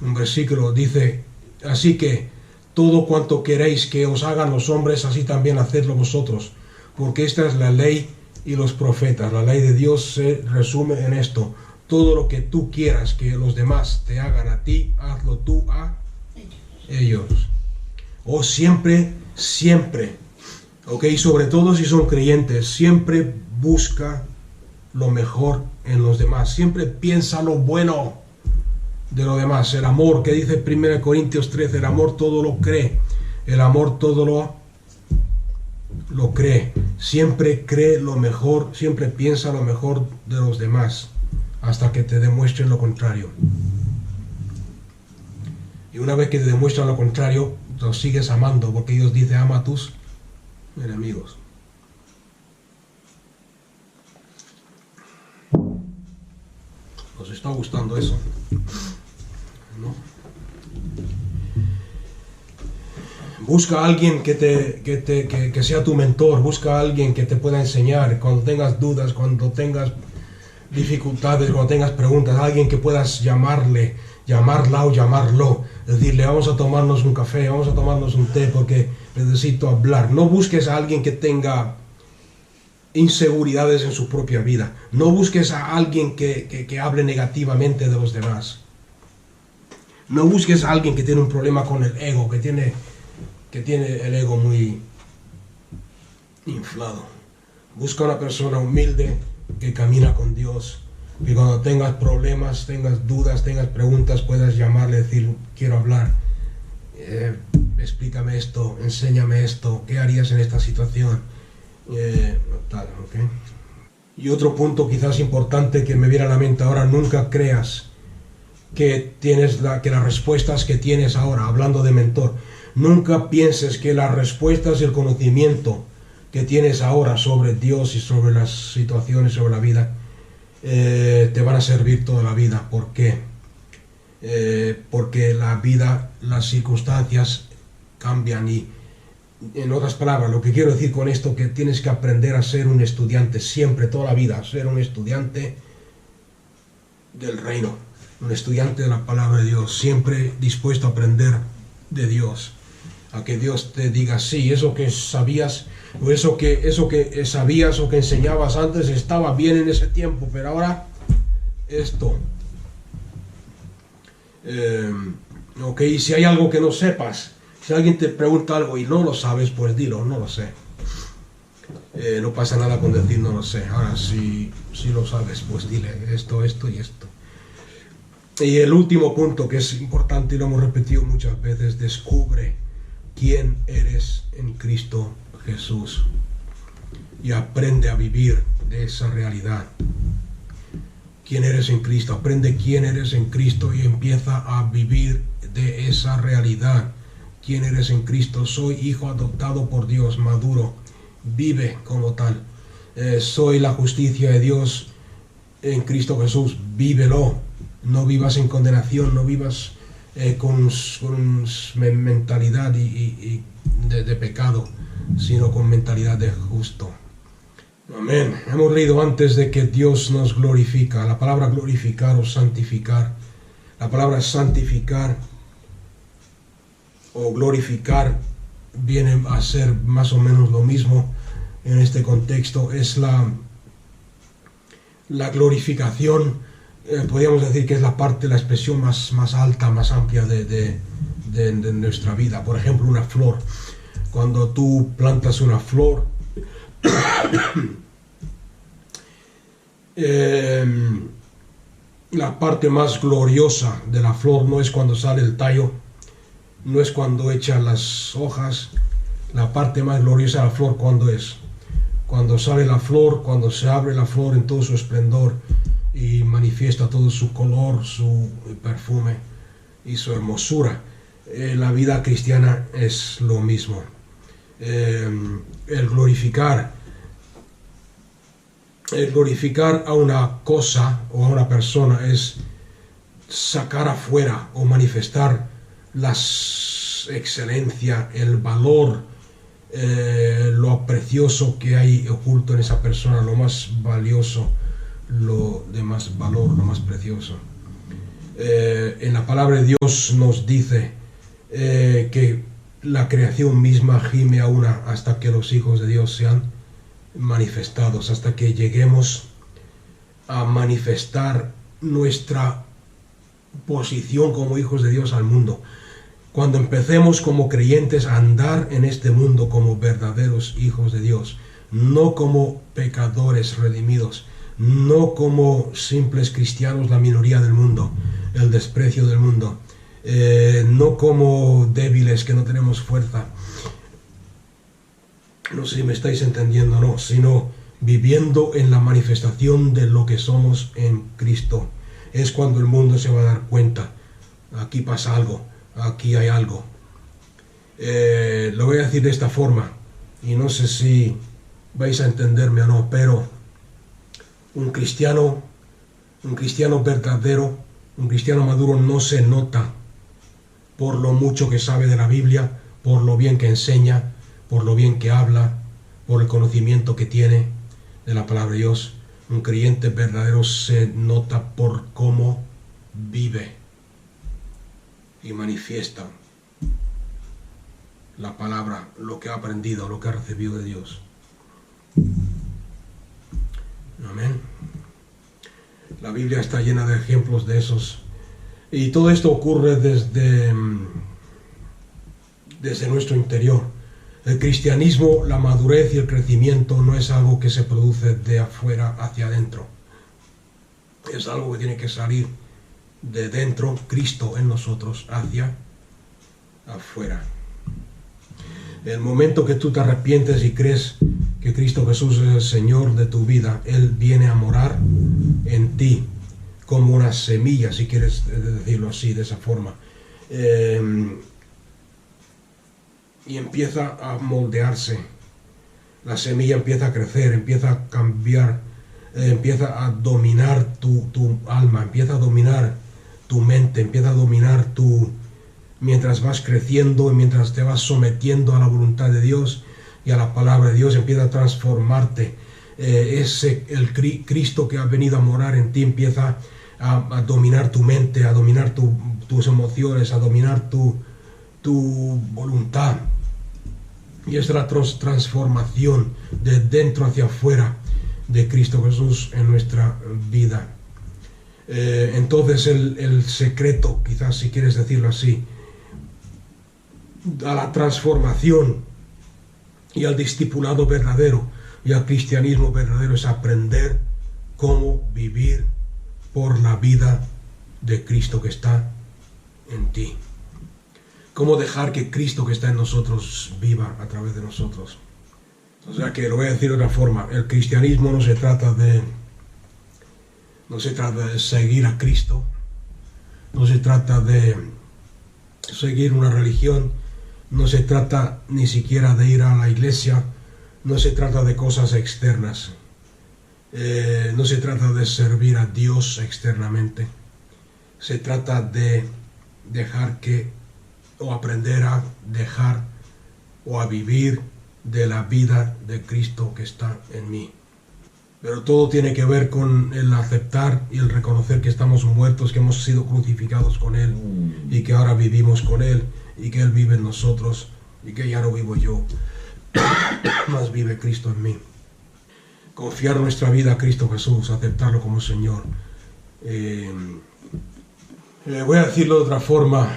un versículo dice, así que todo cuanto queréis que os hagan los hombres, así también hacedlo vosotros, porque esta es la ley y los profetas. La ley de Dios se resume en esto: todo lo que tú quieras que los demás te hagan a ti, hazlo tú a ellos. O siempre, ok, sobre todo si son creyentes, siempre busca lo mejor en los demás, siempre piensa lo bueno de lo demás. El amor, que dice 1 Corintios 13, el amor todo lo cree, el amor todo lo cree, siempre cree lo mejor, siempre piensa lo mejor de los demás, hasta que te demuestren lo contrario. Y una vez que te demuestran lo contrario, los sigues amando, porque Dios dice, ama a tus enemigos. ¿Os está gustando eso? ¿No? Busca a alguien que sea tu mentor, busca a alguien que te pueda enseñar cuando tengas dudas, cuando tengas dificultades, cuando tengas preguntas, alguien que puedas llamarla o llamarlo, decirle, vamos a tomarnos un café, vamos a tomarnos un té porque necesito hablar. No busques a alguien que tenga inseguridades en su propia vida, no busques a alguien que hable negativamente de los demás, no busques a alguien que tiene un problema con el ego, que tiene el ego muy inflado. Busca una persona humilde que camina con Dios, que cuando tengas problemas, tengas dudas, tengas preguntas, puedas llamarle y decir, quiero hablar. explícame esto, enséñame esto, ¿qué harías en esta situación? Tal, ¿ok? Y otro punto quizás importante que me viene a la mente ahora: nunca creas que las respuestas que tienes ahora, hablando de mentor, nunca pienses que las respuestas y el conocimiento que tienes ahora sobre Dios y sobre las situaciones, sobre la vida, te van a servir toda la vida. ¿Por qué? Porque la vida, las circunstancias cambian, y en otras palabras, lo que quiero decir con esto, que tienes que aprender a ser un estudiante siempre, toda la vida, ser un estudiante del reino, un estudiante de la palabra de Dios, siempre dispuesto a aprender de Dios, a que Dios te diga: sí, eso que sabías, o eso que sabías o que enseñabas antes estaba bien en ese tiempo, pero ahora esto. Ok, si hay algo que no sepas, si alguien te pregunta algo y no lo sabes, pues dilo: no lo sé. No pasa nada con decir no lo sé. Ahora, si lo sabes, pues dile esto, esto y esto. Y el último punto, que es importante y lo hemos repetido muchas veces: descubre quién eres en Cristo Jesús y aprende a vivir de esa realidad. Quién eres en Cristo, aprende quién eres en Cristo y empieza a vivir de esa realidad. Quién eres en Cristo: soy hijo adoptado por Dios, maduro, vive como tal. Soy la justicia de Dios en Cristo Jesús, vívelo. No vivas en condenación, no vivas con mentalidad de pecado, sino con mentalidad de justo. Amén. Hemos leído antes de que Dios nos glorifica. La palabra glorificar o santificar, la palabra santificar o glorificar viene a ser más o menos lo mismo en este contexto. Es la glorificación. Podríamos decir que es la expresión más alta, más amplia de nuestra vida. Por ejemplo, una flor. Cuando tú plantas una flor, la parte más gloriosa de la flor no es cuando sale el tallo, no es cuando echan las hojas. La parte más gloriosa de la flor, cuando sale la flor, cuando se abre la flor en todo su esplendor y manifiesta todo su color, su perfume y su hermosura. La vida cristiana es lo mismo. El glorificar a una cosa o a una persona es sacar afuera o manifestar la excelencia, el valor, lo precioso que hay oculto en esa persona, lo más valioso, lo de más valor, lo más precioso. En la palabra de Dios nos dice que la creación misma gime a una hasta que los hijos de Dios sean manifestados, hasta que lleguemos a manifestar nuestra posición como hijos de Dios al mundo. Cuando empecemos como creyentes a andar en este mundo como verdaderos hijos de Dios, no como pecadores redimidos, no como simples cristianos, la minoría del mundo, el desprecio del mundo, no como débiles que no tenemos fuerza. No sé si me estáis entendiendo o no, sino viviendo en la manifestación de lo que somos en Cristo. Es cuando el mundo se va a dar cuenta: aquí pasa algo, aquí hay algo. Lo voy a decir de esta forma, y no sé si vais a entenderme o no, pero un cristiano verdadero, un cristiano maduro, no se nota por lo mucho que sabe de la Biblia, por lo bien que enseña, por lo bien que habla, por el conocimiento que tiene de la palabra de Dios. Un creyente verdadero se nota por cómo vive y manifiesta la palabra, lo que ha aprendido, lo que ha recibido de Dios. Amén. La Biblia está llena de ejemplos de esos. Y todo esto ocurre desde nuestro interior. El cristianismo, la madurez y el crecimiento no es algo que se produce de afuera hacia adentro. Es algo que tiene que salir de dentro, Cristo en nosotros, hacia afuera. El momento que tú te arrepientes y crees que Cristo Jesús es el Señor de tu vida, Él viene a morar en ti como una semilla, si quieres decirlo así, de esa forma. Y empieza a moldearse. La semilla empieza a crecer, empieza a cambiar, empieza a dominar tu alma, empieza a dominar tu mente, empieza a dominar mientras vas creciendo y mientras te vas sometiendo a la voluntad de Dios y a la palabra de Dios, empieza a transformarte. El Cristo que ha venido a morar en ti empieza a dominar tu mente, a dominar tus emociones, a dominar tu voluntad. Y es la transformación de dentro hacia afuera de Cristo Jesús en nuestra vida. Entonces el secreto, quizás si quieres decirlo así, a la transformación y al discipulado verdadero y al cristianismo verdadero es aprender cómo vivir por la vida de Cristo que está en ti. Cómo dejar que Cristo que está en nosotros viva a través de nosotros. O sea que lo voy a decir de otra forma. El cristianismo no se trata de seguir a Cristo. No se trata de seguir una religión. No se trata ni siquiera de ir a la iglesia. No se trata de cosas externas. No se trata de servir a Dios externamente. Se trata de dejar o aprender a dejar o a vivir de la vida de Cristo que está en mí. Pero todo tiene que ver con el aceptar y el reconocer que estamos muertos, que hemos sido crucificados con Él y que ahora vivimos con Él y que Él vive en nosotros y que ya no vivo yo, más vive Cristo en mí. Confiar nuestra vida a Cristo Jesús, aceptarlo como Señor. Voy a decirlo de otra forma.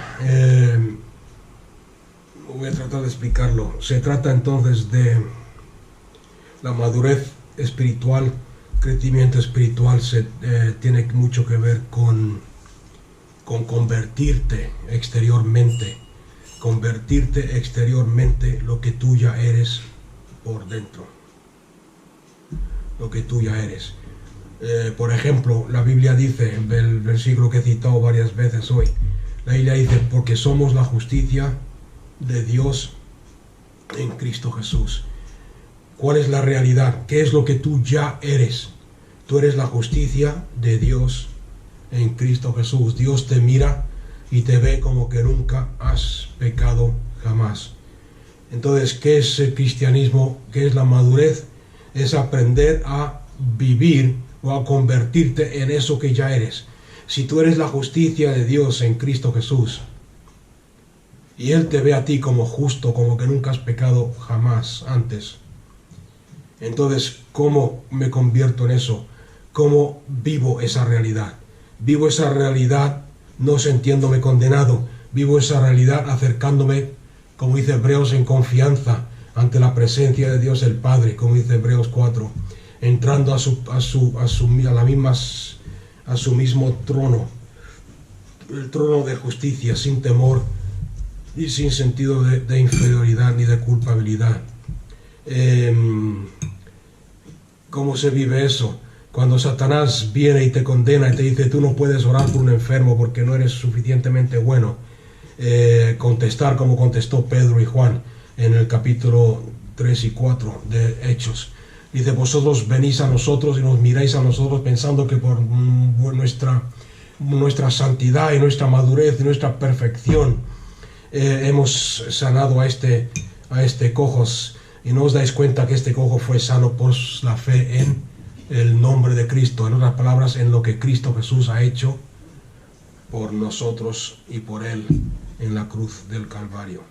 Voy a tratar de explicarlo. Se trata entonces de la madurez espiritual, crecimiento espiritual, tiene mucho que ver con convertirte exteriormente lo que tú ya eres por dentro, lo que tú ya eres. Por ejemplo, la Biblia dice, en el versículo que he citado varias veces hoy, la Biblia dice, porque somos la justicia de Dios en Cristo Jesús. ¿Cuál es la realidad? ¿Qué es lo que tú ya eres? Tú eres la justicia de Dios en Cristo Jesús. Dios te mira y te ve como que nunca has pecado jamás. Entonces, ¿qué es el cristianismo? ¿Qué es la madurez? Es aprender a vivir o a convertirte en eso que ya eres. Si tú eres la justicia de Dios en Cristo Jesús y Él te ve a ti como justo, como que nunca has pecado jamás antes, entonces, ¿cómo me convierto en eso? ¿Cómo vivo esa realidad? Vivo esa realidad no sintiéndome condenado, vivo esa realidad acercándome, como dice Hebreos, en confianza ante la presencia de Dios el Padre, como dice Hebreos 4, entrando a su mismo trono, el trono de justicia, sin temor y sin sentido de inferioridad ni de culpabilidad. ¿Cómo se vive eso? Cuando Satanás viene y te condena y te dice tú no puedes orar por un enfermo porque no eres suficientemente bueno, contestar como contestó Pedro y Juan en el capítulo 3 y 4 de Hechos. Dice, vosotros venís a nosotros y nos miráis a nosotros pensando que por nuestra santidad y nuestra madurez y nuestra perfección hemos sanado a este cojos, y no os dais cuenta que este cojo fue sano por la fe en el nombre de Cristo, en otras palabras, en lo que Cristo Jesús ha hecho por nosotros y por Él en la cruz del Calvario.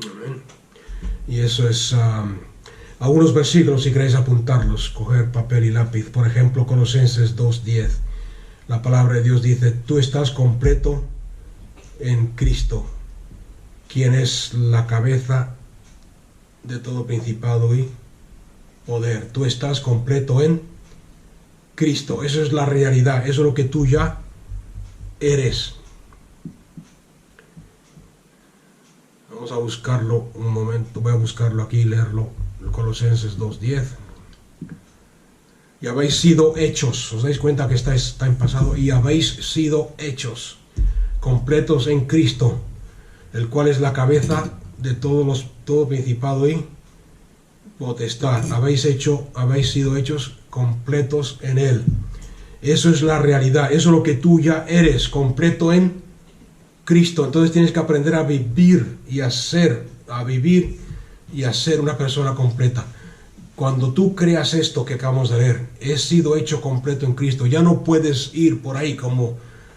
Amén. Y eso es algunos versículos, si queréis apuntarlos, coger papel y lápiz. Por ejemplo, Colosenses 2:10. La palabra de Dios dice, tú estás completo en Cristo, quien es la cabeza de todo principado y poder. Tú estás completo en Cristo. Eso es la realidad, eso es lo que tú ya eres. Vamos a buscarlo un momento, voy a buscarlo aquí y leerlo. Colosenses 2:10. Y habéis sido hechos, os dais cuenta que está en pasado, y habéis sido hechos completos en Cristo, el cual es la cabeza de todo principado y potestad. Habéis sido hechos completos en Él. Eso es la realidad, eso es lo que tú ya eres, completo en Cristo. Entonces tienes que aprender a vivir y a ser una persona completa. Cuando tú creas esto que acabamos de leer, he sido hecho completo en Cristo, ya no puedes ir por ahí como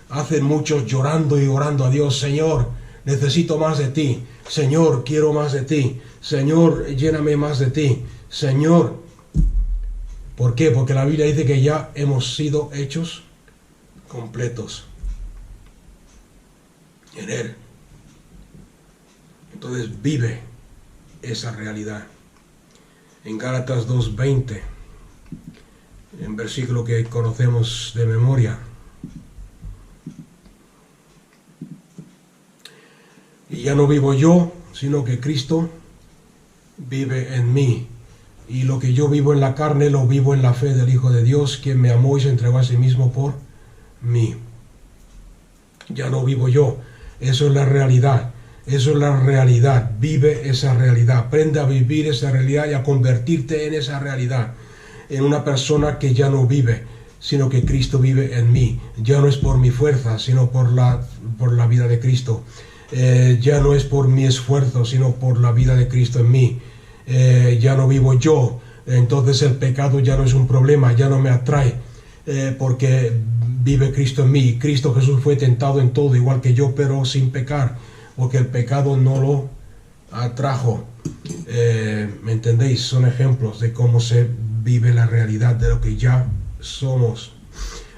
hacen muchos llorando y orando a Dios. Señor, necesito más de ti. Señor, quiero más de ti. Señor, lléname más de ti. Señor, ¿por qué? Porque la Biblia dice que ya hemos sido hechos completos en Él. Entonces vive esa realidad. En Gálatas 2:20, en versículo que conocemos de memoria, y ya no vivo yo, sino que Cristo vive en mí. Y lo que yo vivo en la carne, lo vivo en la fe del Hijo de Dios, quien me amó y se entregó a sí mismo por mí. Ya no vivo yo. Eso es la realidad. Eso es la realidad. Vive esa realidad. Aprende a vivir esa realidad y a convertirte en esa realidad. En una persona que ya no vive, sino que Cristo vive en mí. Ya no es por mi fuerza, sino por la vida de Cristo. Ya no es por mi esfuerzo, sino por la vida de Cristo en mí. Ya no vivo yo. Entonces el pecado ya no es un problema, ya no me atrae, porque vive Cristo en mí. Cristo Jesús fue tentado en todo, igual que yo, pero sin pecar, porque el pecado no lo atrajo. ¿Me entendéis? Son ejemplos de cómo se vive la realidad de lo que ya somos.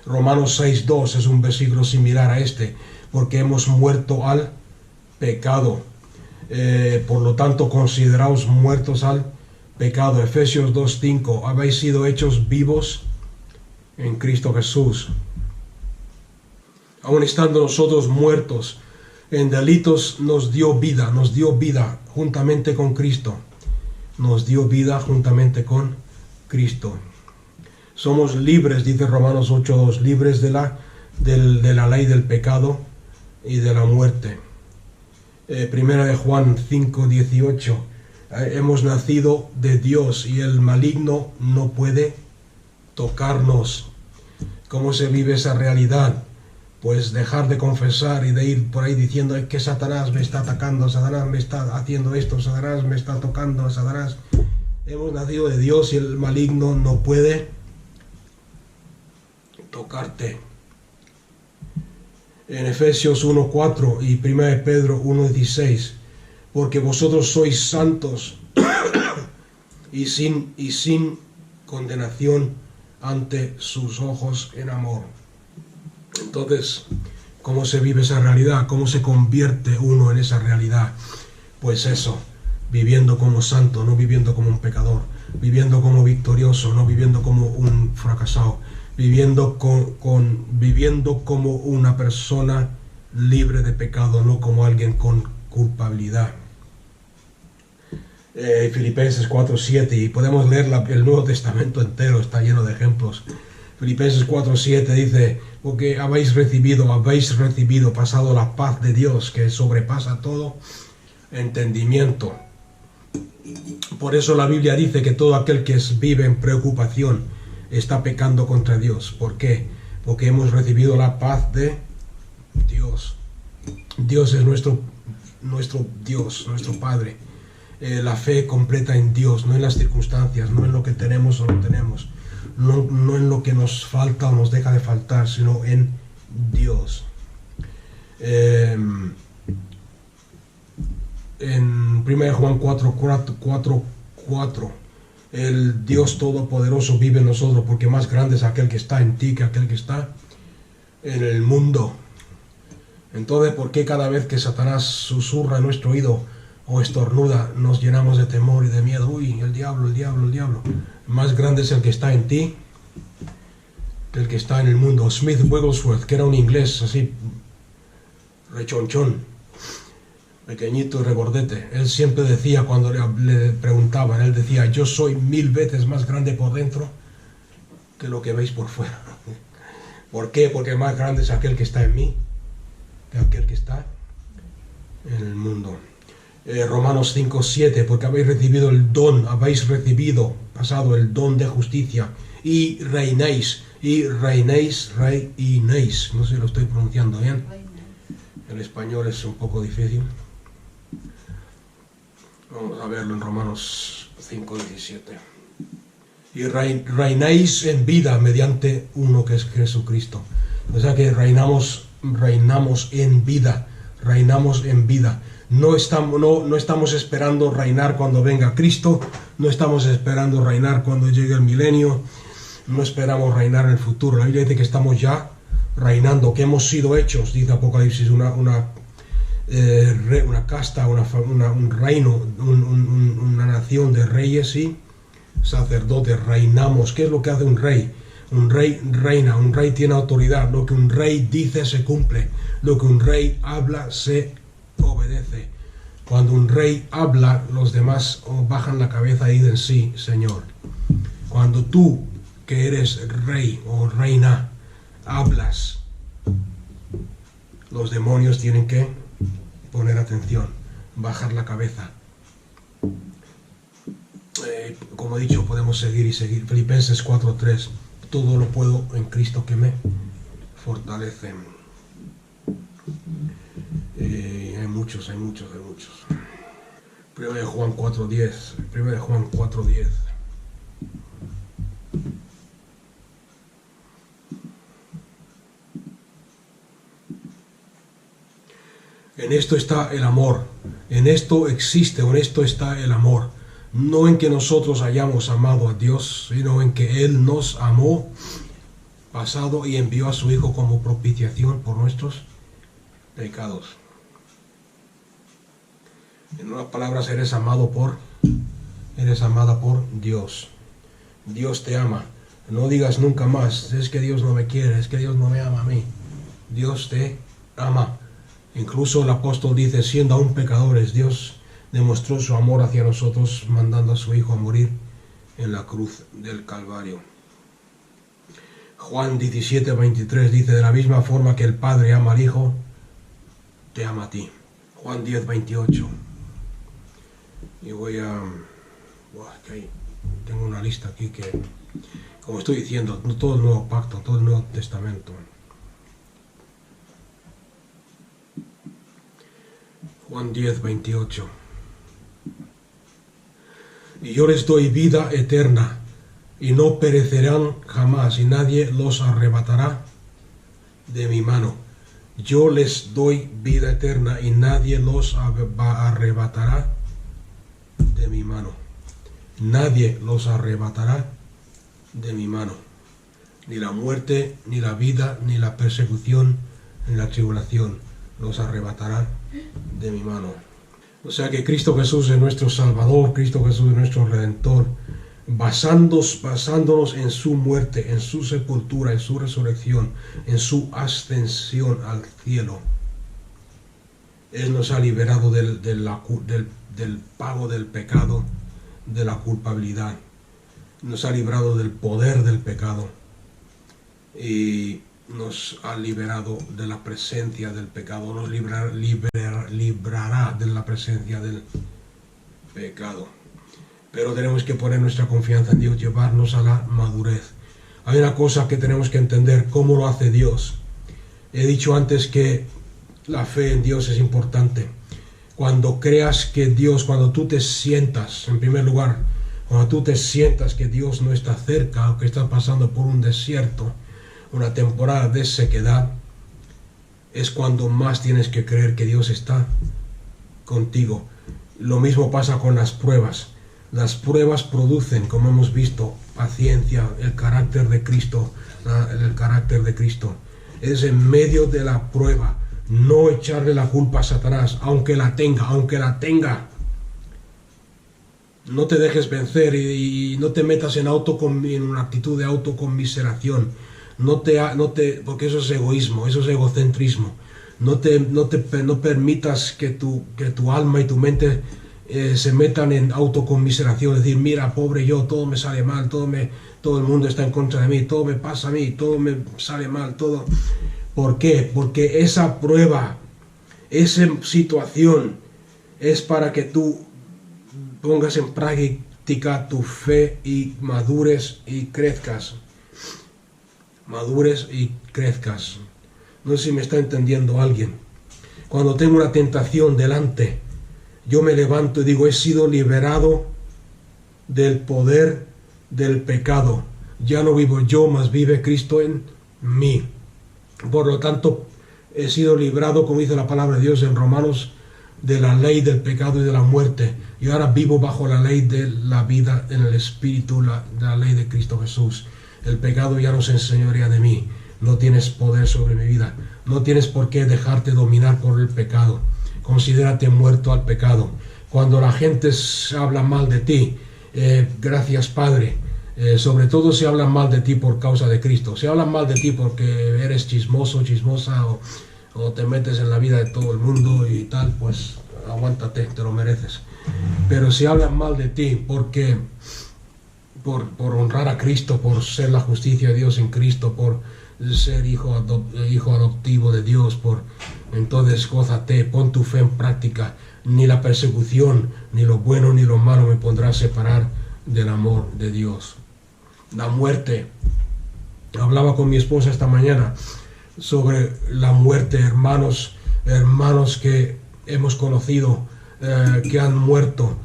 Romanos 6:2 es un versículo similar a este, porque hemos muerto al pecado. Por lo tanto, consideraos muertos al pecado. Efesios 2:5, habéis sido hechos vivos en Cristo Jesús. Aun estando nosotros muertos en delitos, nos dio vida juntamente con Cristo. Nos dio vida juntamente con Cristo. Somos libres, dice Romanos 8:2, libres de la ley del pecado y de la muerte. Primera de Juan 5:18, hemos nacido de Dios y el maligno no puede tocarnos. ¿Cómo se vive esa realidad? Pues dejar de confesar y de ir por ahí diciendo que Satanás me está atacando, Satanás me está haciendo esto, Satanás me está tocando, Satanás. Hemos nacido de Dios y el maligno no puede tocarte. En Efesios 1:4 y 1 de Pedro 1:16, porque vosotros sois santos y sin condenación ante sus ojos en amor. Entonces, ¿cómo se vive esa realidad? ¿Cómo se convierte uno en esa realidad? Pues eso, viviendo como santo, no viviendo como un pecador, viviendo como victorioso, no viviendo como un fracasado, viviendo como una persona libre de pecado, no como alguien con culpabilidad. Filipenses 4:7, y podemos leer el Nuevo Testamento entero, está lleno de ejemplos. Filipenses 4:7 dice, porque habéis recibido, pasado la paz de Dios que sobrepasa todo entendimiento. Por eso la Biblia dice que todo aquel que vive en preocupación está pecando contra Dios. ¿Por qué? Porque hemos recibido la paz de Dios. Dios es nuestro Dios, nuestro Padre. La fe completa en Dios, no en las circunstancias, no en lo que tenemos o no tenemos, no en lo que nos falta o nos deja de faltar, sino en Dios. En 1 Juan 4:4, el Dios Todopoderoso vive en nosotros, porque más grande es aquel que está en ti que aquel que está en el mundo. Entonces, ¿por qué cada vez que Satanás susurra en nuestro oído o estornuda, nos llenamos de temor y de miedo? Uy, el diablo, el diablo, el diablo. Más grande es el que está en ti que el que está en el mundo. Smith Wigglesworth, que era un inglés así rechonchón, pequeñito y regordete. Él siempre decía, cuando le preguntaban, él decía, yo soy 1000 veces más grande por dentro que lo que veis por fuera. ¿Por qué? Porque más grande es aquel que está en mí que aquel que está en el mundo. Romanos 5:7, porque habéis recibido el don, habéis recibido, pasado, el don de justicia, y reinéis, reinéis, no sé si lo estoy pronunciando bien, el español es un poco difícil. Vamos a verlo en Romanos 5:17. Y reináis en vida mediante uno que es Jesucristo. O sea que reinamos en vida, reinamos en vida. No estamos esperando reinar cuando venga Cristo, no estamos esperando reinar cuando llegue el milenio, no esperamos reinar en el futuro. La Biblia dice que estamos ya reinando, que hemos sido hechos, dice Apocalipsis, una casta, un reino, una nación de reyes y sacerdotes. Reinamos. ¿Qué es lo que hace un rey? Un rey reina, un rey tiene autoridad. Lo que un rey dice se cumple, lo que un rey habla se obedece. Cuando un rey habla, los demás bajan la cabeza y dicen sí, Señor. Cuando tú, que eres rey o reina, hablas, los demonios tienen que poner atención, bajar la cabeza. Como he dicho, podemos seguir y seguir. Filipenses 4:3, todo lo puedo en Cristo que me fortalece. Hay muchos. 1 de Juan 4:10. En esto está el amor, en esto existe, en esto está el amor. No en que nosotros hayamos amado a Dios, sino en que Él nos amó, pasado, y envió a su Hijo como propiciación por nuestros pecados. En otras palabras, eres amada por Dios. Dios te ama. No digas nunca más, es que Dios no me quiere, es que Dios no me ama a mí. Dios te ama. Incluso el apóstol dice, siendo aún pecadores, Dios demostró su amor hacia nosotros, mandando a su Hijo a morir en la cruz del Calvario. Juan 17:23 dice, de la misma forma que el Padre ama al Hijo, te ama a ti. Juan 10:28. Y voy a... okay, tengo una lista aquí que, como estoy diciendo, todo el Nuevo Pacto, todo el Nuevo Testamento. Juan 10:28. Y yo les doy vida eterna, y no perecerán jamás, y nadie los arrebatará de mi mano. Yo les doy vida eterna, y nadie los arrebatará de mi mano. Nadie los arrebatará de mi mano. Ni la muerte, ni la vida, ni la persecución, ni la tribulación los arrebatará de mi mano. O sea que Cristo Jesús es nuestro Salvador, Cristo Jesús es nuestro Redentor, basándonos en su muerte, en su sepultura, en su resurrección, en su ascensión al cielo. Él nos ha liberado del pago del pecado, de la culpabilidad. Nos ha librado del poder del pecado y nos ha liberado de la presencia del pecado, nos librará de la presencia del pecado. Pero tenemos que poner nuestra confianza en Dios, llevarnos a la madurez. Hay una cosa que tenemos que entender, cómo lo hace Dios. He dicho antes que la fe en Dios es importante. Cuando creas que Dios, cuando tú te sientas, en primer lugar, cuando tú te sientas que Dios no está cerca, o que estás pasando por un desierto, una temporada de sequedad, es cuando más tienes que creer que Dios está contigo. Lo mismo pasa con las pruebas. Las pruebas producen, como hemos visto, paciencia, el carácter de Cristo, Es en medio de la prueba, no echarle la culpa a Satanás, aunque la tenga. No te dejes vencer y no te metas en una actitud de autoconmiseración. Porque eso es egoísmo, eso es egocentrismo. No permitas que tu alma y tu mente se metan en autoconmiseración, es decir, mira, pobre yo, todo me sale mal, todo el mundo está en contra de mí, todo me pasa a mí, todo me sale mal, todo. ¿Por qué? Porque esa prueba, esa situación es para que tú pongas en práctica tu fe y madures y crezcas. Madures y crezcas. No sé si me está entendiendo alguien. Cuando tengo una tentación delante, yo me levanto y digo, he sido liberado del poder del pecado. Ya no vivo yo, mas vive Cristo en mí. Por lo tanto, he sido librado, como dice la palabra de Dios en Romanos, de la ley del pecado y de la muerte. Y ahora vivo bajo la ley de la vida en el Espíritu, la ley de Cristo Jesús. El pecado ya no se enseñorea de mí. No tienes poder sobre mi vida. No tienes por qué dejarte dominar por el pecado. Considérate muerto al pecado. Cuando la gente habla mal de ti, gracias Padre, sobre todo si hablan mal de ti por causa de Cristo. Si hablan mal de ti porque eres chismoso, chismosa, o te metes en la vida de todo el mundo y tal, pues aguántate, te lo mereces. Pero si hablan mal de ti porque por honrar a Cristo, por ser la justicia de Dios en Cristo, por ser hijo adoptivo de Dios, entonces gózate, pon tu fe en práctica. Ni la persecución, ni lo bueno ni lo malo me pondrá a separar del amor de Dios. La muerte. Hablaba con mi esposa esta mañana sobre la muerte, hermanos que hemos conocido, que han muerto.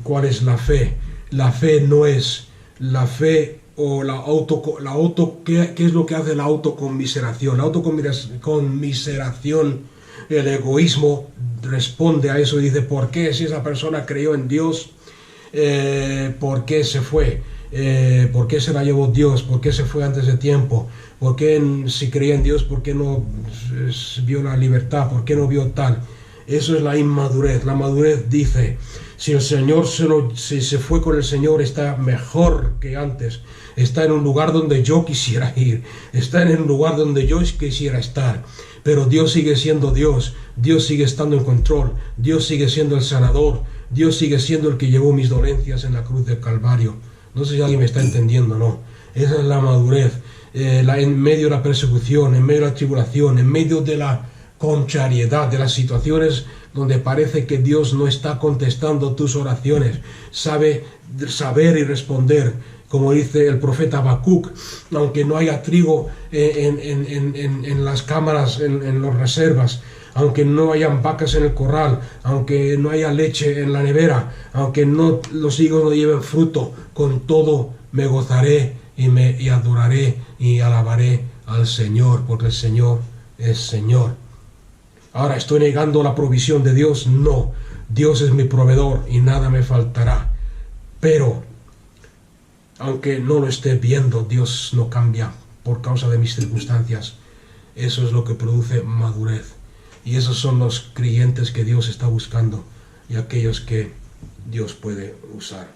¿Cuál es la fe? La fe no es la fe o ¿qué es lo que hace la autoconmiseración? La autoconmiseración, el egoísmo responde a eso y dice, ¿por qué si esa persona creyó en Dios, por qué se fue? ¿Por qué se la llevó Dios? ¿Por qué se fue antes de tiempo? ¿Por qué si creía en Dios, por qué no vio la libertad? ¿Por qué no vio tal? Eso es la inmadurez. La madurez dice, si el Señor si se fue con el Señor, está mejor que antes. Está en un lugar donde yo quisiera ir. Está en un lugar donde yo quisiera estar. Pero Dios sigue siendo Dios. Dios sigue estando en control. Dios sigue siendo el sanador. Dios sigue siendo el que llevó mis dolencias en la cruz del Calvario. No sé si alguien me está entendiendo o no. Esa es la madurez. En medio de la persecución, en medio de la tribulación, en medio de la contrariedad, de las situaciones donde parece que Dios no está contestando tus oraciones, saber y responder, como dice el profeta Habacuc, aunque no haya trigo en las cámaras, en las reservas, aunque no hayan vacas en el corral, aunque no haya leche en la nevera, aunque los higos no lleven fruto, con todo me gozaré y adoraré y alabaré al Señor, porque el Señor es Señor. Ahora, ¿estoy negando la provisión de Dios? No. Dios es mi proveedor y nada me faltará. Pero, aunque no lo esté viendo, Dios no cambia por causa de mis circunstancias. Eso es lo que produce madurez. Y esos son los creyentes que Dios está buscando y aquellos que Dios puede usar.